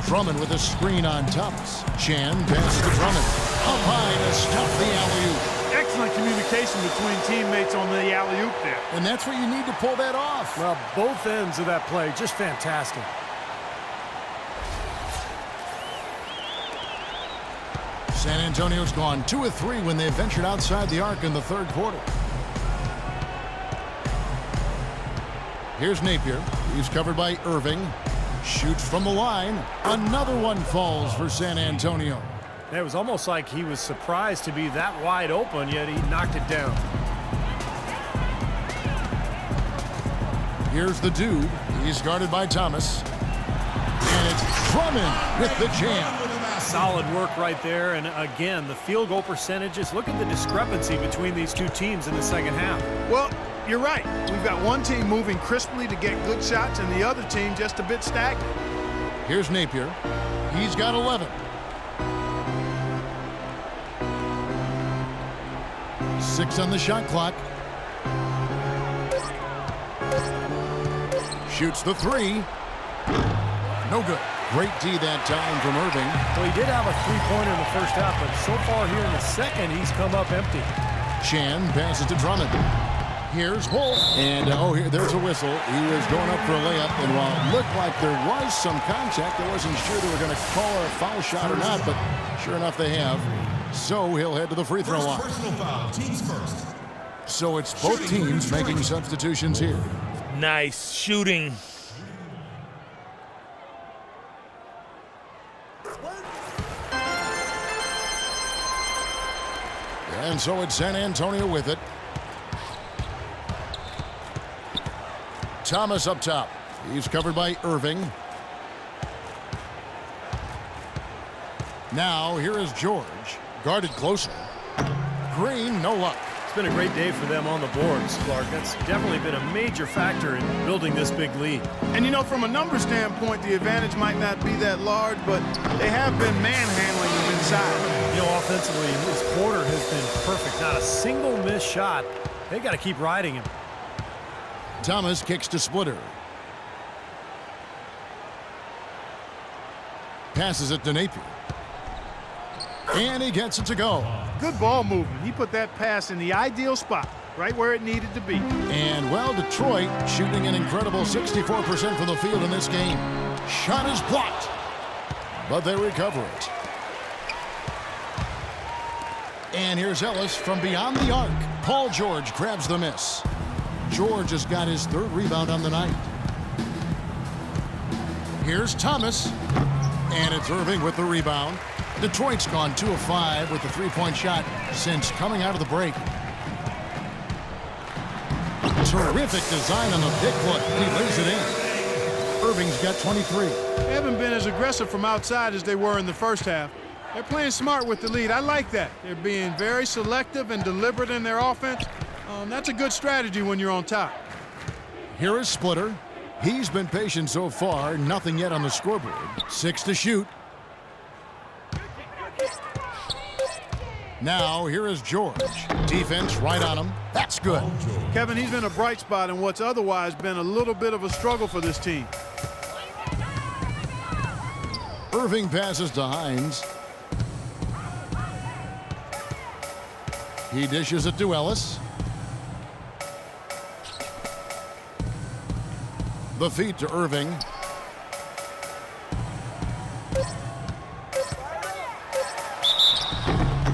Drummond with a screen on Thomas. Chan passes to Drummond. Up high to stop the alley-oop. Excellent communication between teammates on the alley-oop there. And that's what you need to pull that off. Well, both ends of that play, just fantastic. San Antonio's gone 2 of 3 when they ventured outside the arc in the third quarter. Here's Napier. He's covered by Irving. Shoots from the line. Another one falls for San Antonio. It was almost like he was surprised to be that wide open, yet he knocked it down. Here's the dude. He's guarded by Thomas. And it's Drummond with the jam. Solid work right there, and again, the field goal percentages. Look at the discrepancy between these two teams in the second half. Well, you're right. We've got one team moving crisply to get good shots and the other team just a bit stagnant. Here's Napier. He's got 11. 6 on the shot clock. Shoots the 3. No good. Great D that time from Irving. Well, he did have a three-pointer in the first half, but so far here in the second, he's come up empty. Chan passes to Drummond. Here's Holt. And, there's a whistle. He was going up for a layup, and while it looked like there was some contact, I wasn't sure they were going to call a foul shot or not, but sure enough they have. So he'll head to the free throw line. Personal foul, teams first. So it's both teams making substitutions here. Nice shooting. And so it's San Antonio with it. Thomas up top. He's covered by Irving. Now here is George. Guarded closely. Green, no luck. It's been a great day for them on the boards, Clark. That's definitely been a major factor in building this big lead. And, from a number standpoint, the advantage might not be that large, but they have been manhandling them inside. Offensively, this quarter has been perfect. Not a single missed shot. They got to keep riding him. Thomas kicks to Splitter. Passes it to Napier. And he gets it to go. Good ball movement. He put that pass in the ideal spot. right where it needed to be. And, well, Detroit shooting an incredible 64% from the field in this game. Shot is blocked, but they recover it. And here's Ellis from beyond the arc. Paul George grabs the miss. George has got his third rebound on the night. Here's Thomas. And it's Irving with the rebound. Detroit's gone 2 of 5 with the three-point shot since coming out of the break. Terrific design on the pick foot. He lays it in. Irving's got 23. They haven't been as aggressive from outside as they were in the first half. They're playing smart with the lead. I like that. They're being very selective and deliberate in their offense. That's a good strategy when you're on top. Here is Splitter. He's been patient so far. Nothing yet on the scoreboard. 6 to shoot. Now, here is George. Defense right on him. That's good. Kevin, he's been a bright spot in what's otherwise been a little bit of a struggle for this team. Irving passes to Hines. He dishes it to Ellis. The feed to Irving.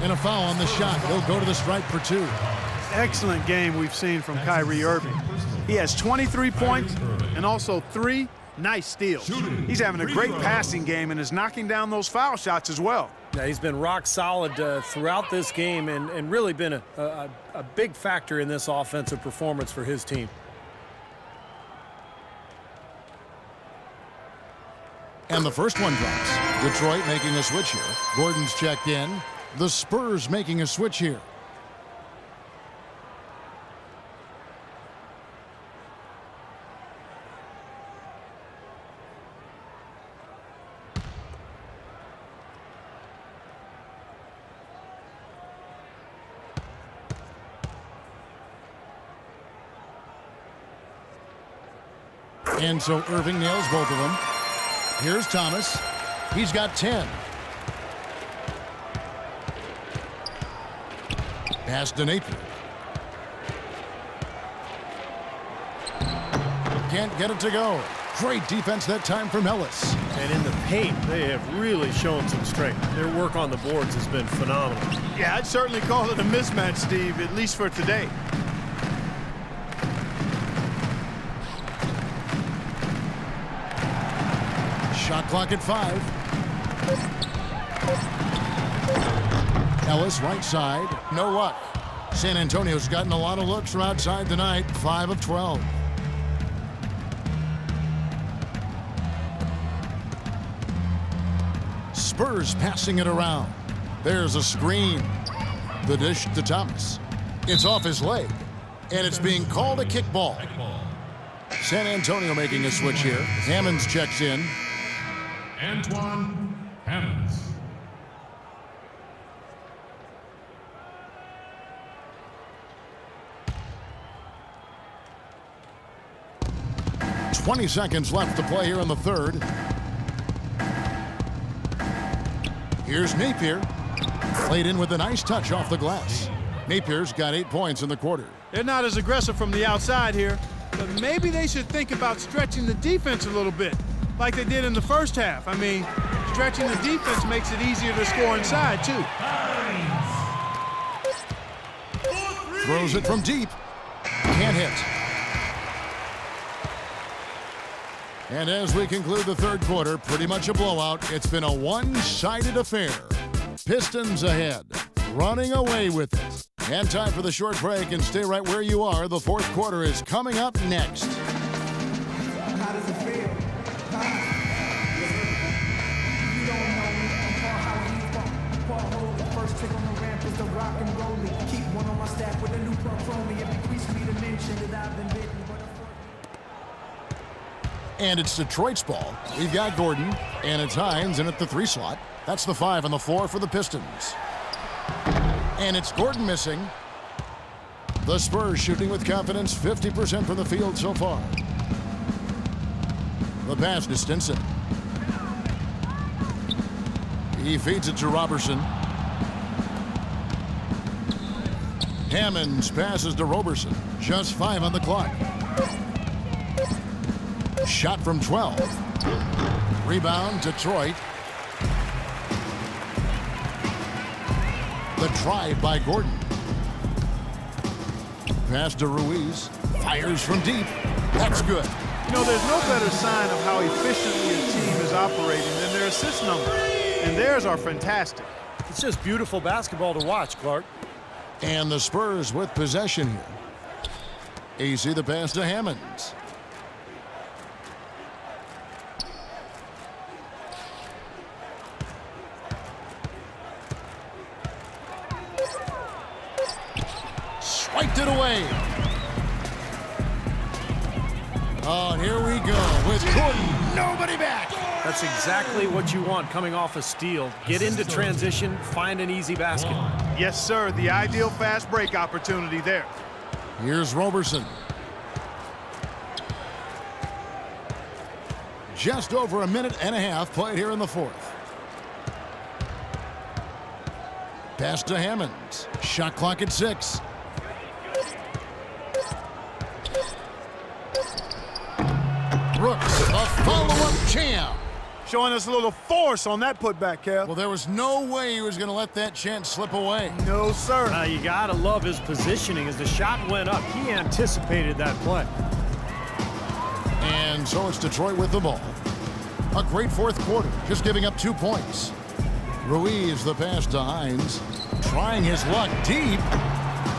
And a foul on the shot. He'll go to the stripe for 2. Excellent game we've seen from Kyrie Irving. He has 23 points and also 3 nice steals. He's having a great passing game and is knocking down those foul shots as well. Yeah, he's been rock solid throughout this game and really been a big factor in this offensive performance for his team. And the first one drops. Detroit making a switch here. Gordon's checked in. The Spurs making a switch here. And so Irving nails both of them. Here's Thomas. He's got 10. Pass to Napier. Can't get it to go. Great defense that time from Ellis. And in the paint, they have really shown some strength. Their work on the boards has been phenomenal. Yeah, I'd certainly call it a mismatch, Steve, at least for today. Shot clock at 5. Ellis right side. No luck. San Antonio's gotten a lot of looks from outside tonight. 5 of 12. Spurs passing it around. There's a screen. The dish to Thomas. It's off his leg. And it's being called a kickball. San Antonio making a switch here. Hammonds checks in. Antoine Hammonds. .20 seconds left to play here in the third. Here's Napier. Played in with a nice touch off the glass. Napier's got 8 points in the quarter. They're not as aggressive from the outside here, but maybe they should think about stretching the defense a little bit, like they did in the first half. I mean, stretching the defense makes it easier to score inside, too. Throws it from deep. Can't hit. And as we conclude the third quarter, pretty much a blowout. It's been a one-sided affair. Pistons ahead, running away with it. And time for the short break, and stay right where you are. The fourth quarter is coming up next. How does it feel? You don't know me. I'm Paul Howard. Paul Hole, the first trick on the ramp is the rock and rolling. Keep one on my staff with a new pump on me. If you crease me to mention that I've been bitten. And it's Detroit's ball. We've got Gordon, and it's Hines in at the 3 slot. That's the 5 on the floor for the Pistons. And it's Gordon missing. The Spurs shooting with confidence, 50% from the field so far. The pass to Stinson. He feeds it to Robertson. Hammonds passes to Roberson. Just 5 on the clock. Shot from 12. Rebound, Detroit. The drive by Gordon. Pass to Ruiz. Fires from deep. That's good. You know, there's no better sign of how efficiently a team is operating than their assist numbers. And theirs are fantastic. It's just beautiful basketball to watch, Clark. And the Spurs with possession here. AC the pass to Hammonds. Swiped it away. Oh, here we go with Gordon. Nobody back. That's exactly what you want coming off a steal. Get into transition, find an easy basket. Yes, sir. The ideal fast break opportunity there. Here's Roberson. Just over a minute and a half played here in the fourth. Pass to Hammonds. Shot clock at 6. Brooks, a follow-up champ. Showing us a little force on that putback, Kev. Well, there was no way he was going to let that chance slip away. No, sir. You gotta love his positioning. As the shot went up, he anticipated that play. And so it's Detroit with the ball. A great fourth quarter, just giving up 2 points. Ruiz the pass to Hines. Trying his luck deep.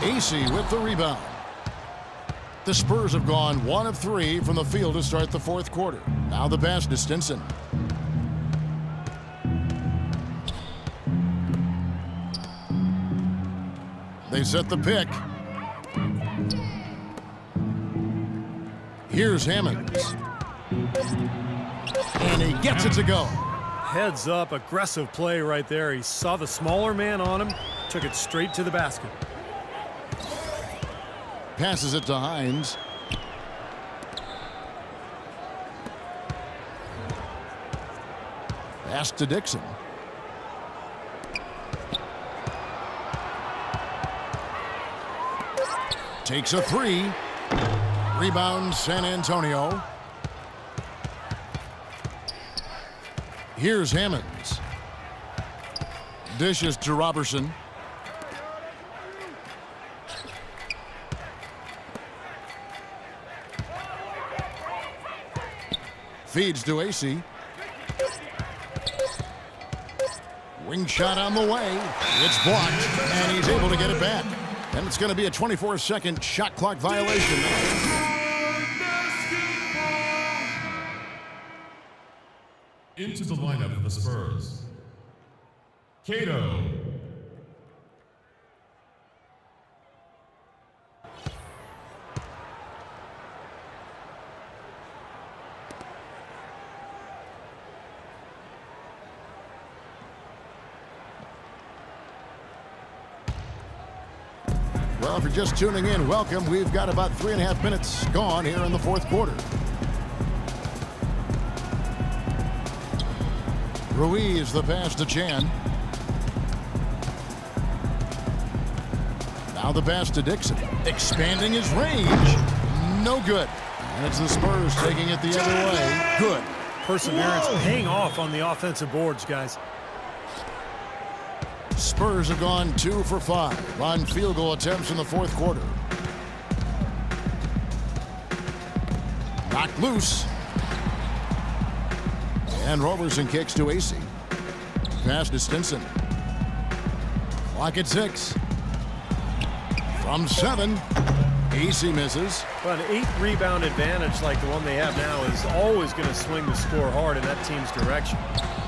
AC with the rebound. The Spurs have gone 1 of 3 from the field to start the fourth quarter. Now the pass to Stinson. They set the pick. Here's Hammonds. And he gets it to go. Heads up, aggressive play right there. He saw the smaller man on him, took it straight to the basket. Passes it to Hines. Pass to Dixon. Takes a 3. Rebound San Antonio. Here's Hammonds. Dishes to Roberson. Feeds to AC. Wing shot on the way. It's blocked, and he's able to get it back. And it's going to be a 24-second shot clock violation. Into the lineup of the Spurs. Cato. Well, if you're just tuning in, welcome. We've got about 3.5 minutes gone here in the fourth quarter. Ruiz the pass to Chan. Now the pass to Dixon. Expanding his range. No good. And it's the Spurs taking it the other way. Good. Perseverance paying off on the offensive boards, guys. Spurs have gone 2 for 5 on field goal attempts in the fourth quarter. Knocked loose. And Roberson kicks to AC. Pass to Stinson. Clock at 6. From 7. AC misses. But an 8-rebound advantage like the one they have now is always going to swing the score hard in that team's direction.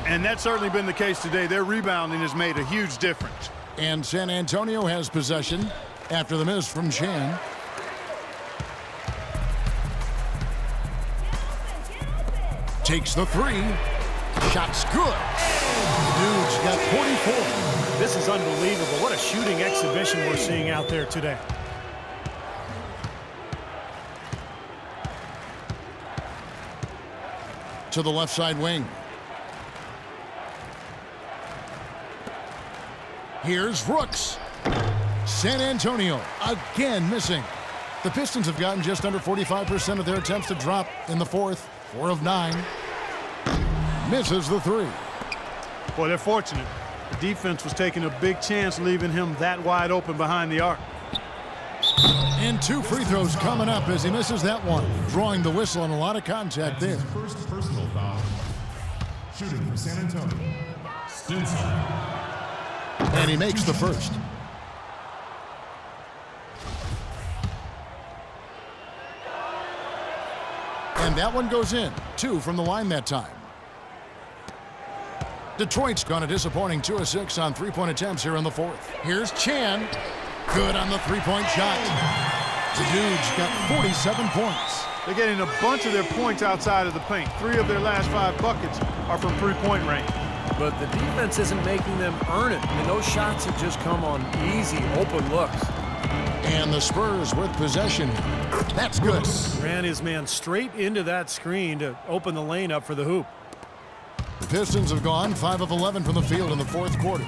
And that's certainly been the case today. Their rebounding has made a huge difference. And San Antonio has possession after the miss from Chan. Takes the 3. Shot's good. Dude's got 44. This is unbelievable. What a shooting exhibition we're seeing out there today. To the left side wing. Here's Brooks. San Antonio again missing. The Pistons have gotten just under 45% of their attempts to drop in the fourth. 4 of 9. Misses the 3. Boy, they're fortunate. The defense was taking a big chance leaving him that wide open behind the arc. And 2 free throws coming up as he misses that one. Drawing the whistle and a lot of contact there. First personal foul. Shooting for San Antonio. Stinson. And he makes the first. And that one goes in. 2 from the line that time. Detroit's gone a disappointing 2 of 6 on 3-point attempts here in the fourth. Here's Chan. Good on the 3-point shot. The Dudes got 47 points. They're getting a bunch of their points outside of the paint. 3 of their last 5 buckets are from 3-point range. But the defense isn't making them earn it. I mean, those shots have just come on easy, open looks. And the Spurs with possession. That's good. Ran his man straight into that screen to open the lane up for the hoop. The Pistons have gone 5 of 11 from the field in the fourth quarter.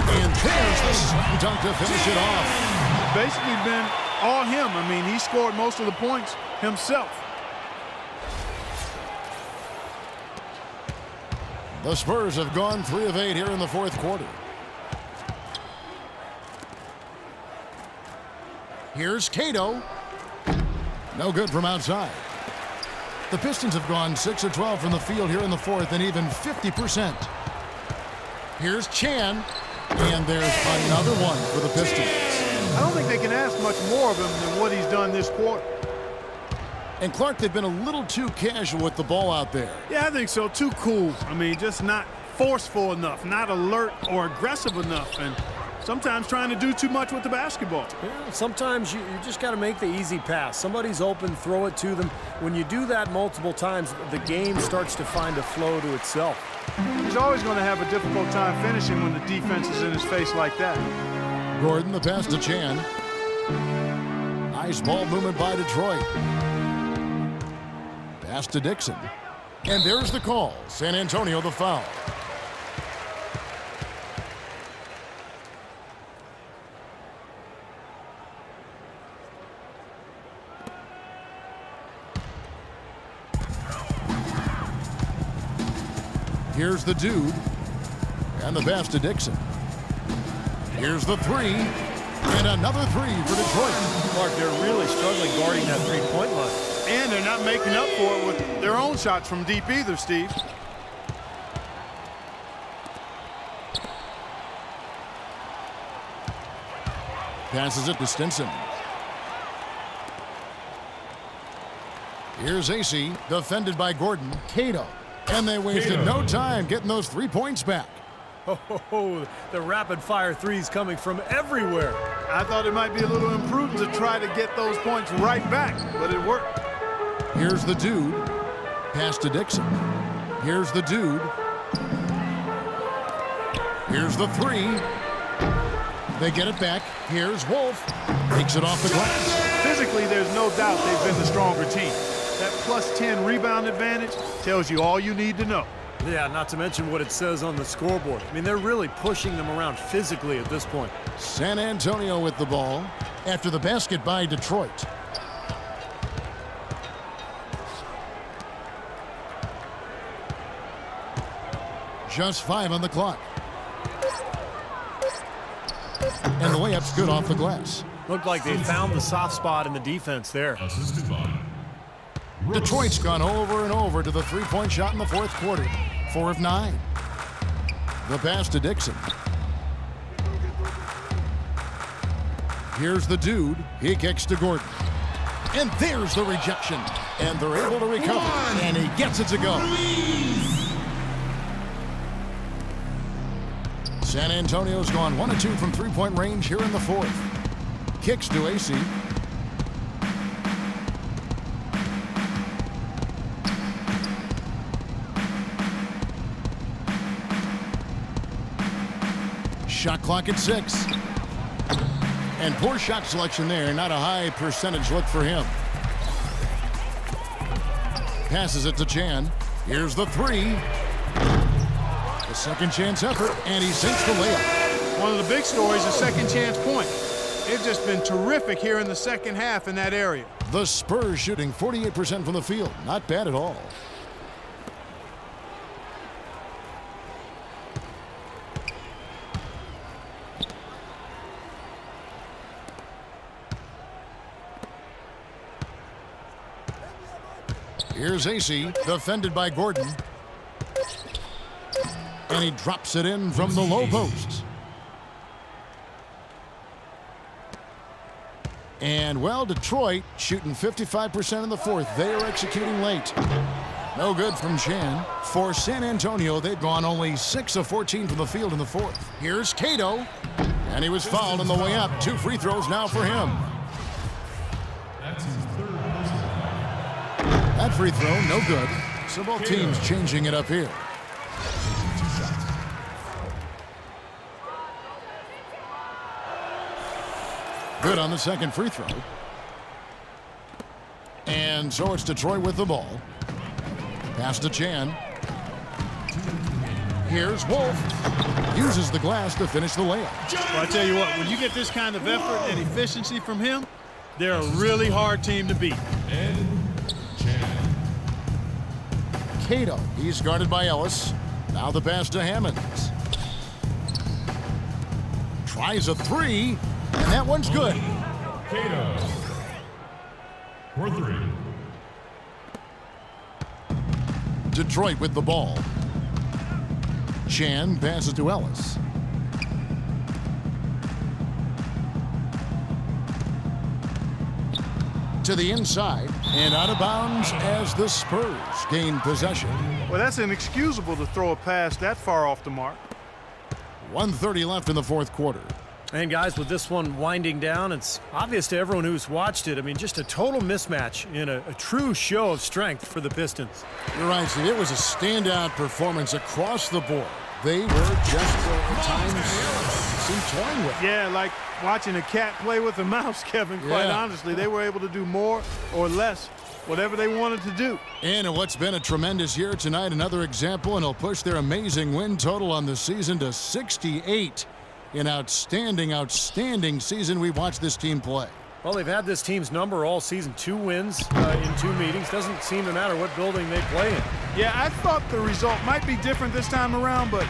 And there's the slam dunk to finish it off. Basically been all him. I mean, he scored most of the points himself. The Spurs have gone 3 of 8 here in the fourth quarter. Here's Cato. No good from outside. The Pistons have gone 6 of 12 from the field here in the fourth and even 50%. Here's Chan. And there's another one for the Pistons. I don't think they can ask much more of him than what he's done this quarter. And Clark, they've been a little too casual with the ball out there. Yeah, I think so. Too cool. I mean, just not forceful enough, not alert or aggressive enough, and sometimes trying to do too much with the basketball. Yeah, sometimes you just got to make the easy pass. Somebody's open, throw it to them. When you do that multiple times, the game starts to find a flow to itself. He's always going to have a difficult time finishing when the defense is in his face like that. Gordon, the pass to Chan. Nice ball movement by Detroit. Pass to Dixon. And there's the call. San Antonio the foul. Here's the Dude. And the pass to Dixon. Here's the 3. And another 3 for Detroit. Clark, they're really struggling guarding that three-point line. And they're not making up for it with their own shots from deep either, Steve. Passes it to Stinson. Here's AC, defended by Gordon. Cato. And they wasted no time getting those 3 points back. Oh, the rapid-fire threes coming from everywhere. I thought it might be a little imprudent to try to get those points right back, but it worked. Here's the Dude. Pass to Dixon. Here's the Dude. Here's the 3. They get it back. Here's Wolf. Takes it off the glass. Physically, there's no doubt they've been the stronger team. That plus 10 rebound advantage tells you all you need to know. Yeah, not to mention what it says on the scoreboard. I mean, they're really pushing them around physically at this point. San Antonio with the ball after the basket by Detroit. Just 5 on the clock. And the layup's good off the glass. Looked like they found the soft spot in the defense there. Assisted by Detroit's gone over and over to the 3-point shot in the fourth quarter. 4 of 9. The pass to Dixon. Here's the Dude. He kicks to Gordon. And there's the rejection. And they're able to recover. And he gets it to go. San Antonio's gone 1 of 2 from 3-point range here in the fourth. Kicks to AC. Shot clock at 6. And poor shot selection there. Not a high percentage look for him. Passes it to Chan. Here's the 3. A second chance effort, and he sinks the layup. One of the big stories is second chance point. They've just been terrific here in the second half in that area. The Spurs shooting 48% from the field. Not bad at all. Here's AC, defended by Gordon. And he drops it in from the low post. And, well, Detroit shooting 55% in the fourth. They are executing late. No good from Chan. For San Antonio, they've gone only 6 of 14 from the field in the fourth. Here's Cato. And he was fouled on the way up. 2 free throws now for him. That's his third personal. That free throw, no good. So both teams changing it up here. Good on the second free throw. And so it's Detroit with the ball. Pass to Chan. Here's Wolf. Uses the glass to finish the layup. Well, I tell you what, when you get this kind of effort and efficiency from him, they're a really hard team to beat. Cato, he's guarded by Ellis. Now the pass to Hammonds. Tries a three, and that one's good. Cato. For 3. Detroit with the ball. Chan passes to Ellis. To the inside and out of bounds as the Spurs gain possession. Well, that's inexcusable to throw a pass that far off the mark. 1:30 left in the fourth quarter. And guys, with this one winding down, it's obvious to everyone who's watched it. I mean, just a total mismatch in a true show of strength for the Pistons. You're right, Steve. It was a standout performance across the board. They were just at times seemed toying with it. Yeah, like watching a cat play with a mouse, Kevin, quite honestly. They were able to do more or less, whatever they wanted to do. And in what's been a tremendous year tonight, another example, and it'll push their amazing win total on the season to 68. An outstanding, outstanding season we watched this team play. Well, they've had this team's number all season. 2 wins in 2 meetings. Doesn't seem to matter what building they play in. Yeah, I thought the result might be different this time around, but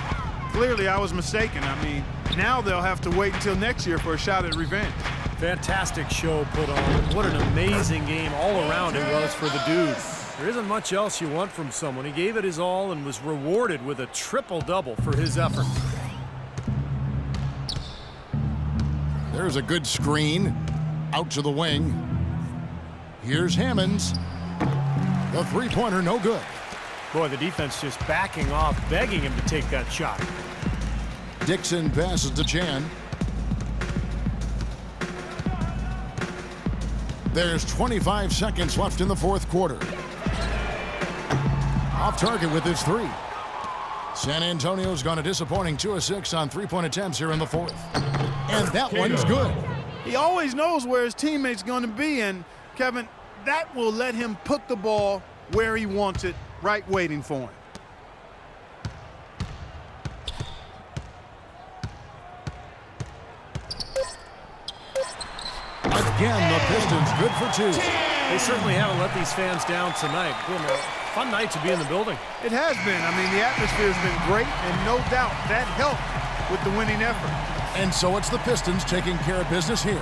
clearly I was mistaken. I mean, now they'll have to wait until next year for a shot at revenge. Fantastic show put on. What an amazing game all around it was for the dude. There isn't much else you want from someone. He gave it his all and was rewarded with a triple-double for his effort. There's a good screen. Out to the wing. Here's Hammonds. The three-pointer, no good. Boy, the defense just backing off, begging him to take that shot. Dixon passes to Chan. There's 25 seconds left in the fourth quarter. Off target with his 3. San Antonio's gone a disappointing 2 of 6 on 3-point attempts here in the fourth. And that one's good. He always knows where his teammate's going to be, and, Kevin, that will let him put the ball where he wants it, right waiting for him. Again, the Pistons good for 2. They certainly haven't let these fans down tonight. Been a fun night to be in the building. It has been. I mean, the atmosphere's been great, and no doubt that helped with the winning effort. And so it's the Pistons taking care of business here.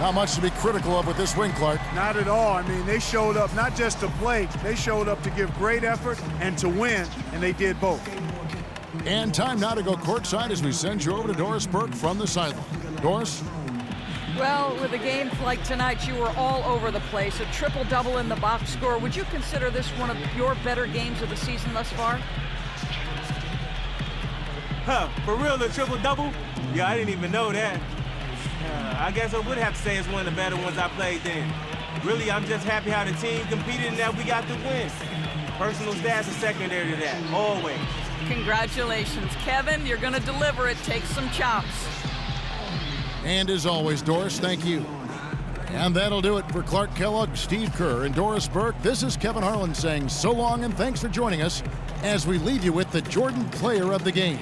Not much to be critical of with this win, Clark. Not at all. I mean, they showed up not just to play, they showed up to give great effort and to win, and they did both. And time now to go courtside as we send you over to Doris Burke from the sideline. Doris? Well, with a game like tonight, you were all over the place. A triple-double in the box score. Would you consider this one of your better games of the season thus far? Huh, for real, the triple-double? Yeah, I didn't even know that. I guess I would have to say it's one of the better ones I played then. Really, I'm just happy how the team competed and that we got the win. Personal stats are secondary to that, always. Congratulations, Kevin. You're going to deliver it. Take some chops. And as always, Doris, thank you. And that'll do it for Clark Kellogg, Steve Kerr, and Doris Burke. This is Kevin Harlan saying so long and thanks for joining us as we leave you with the Jordan Player of the Game.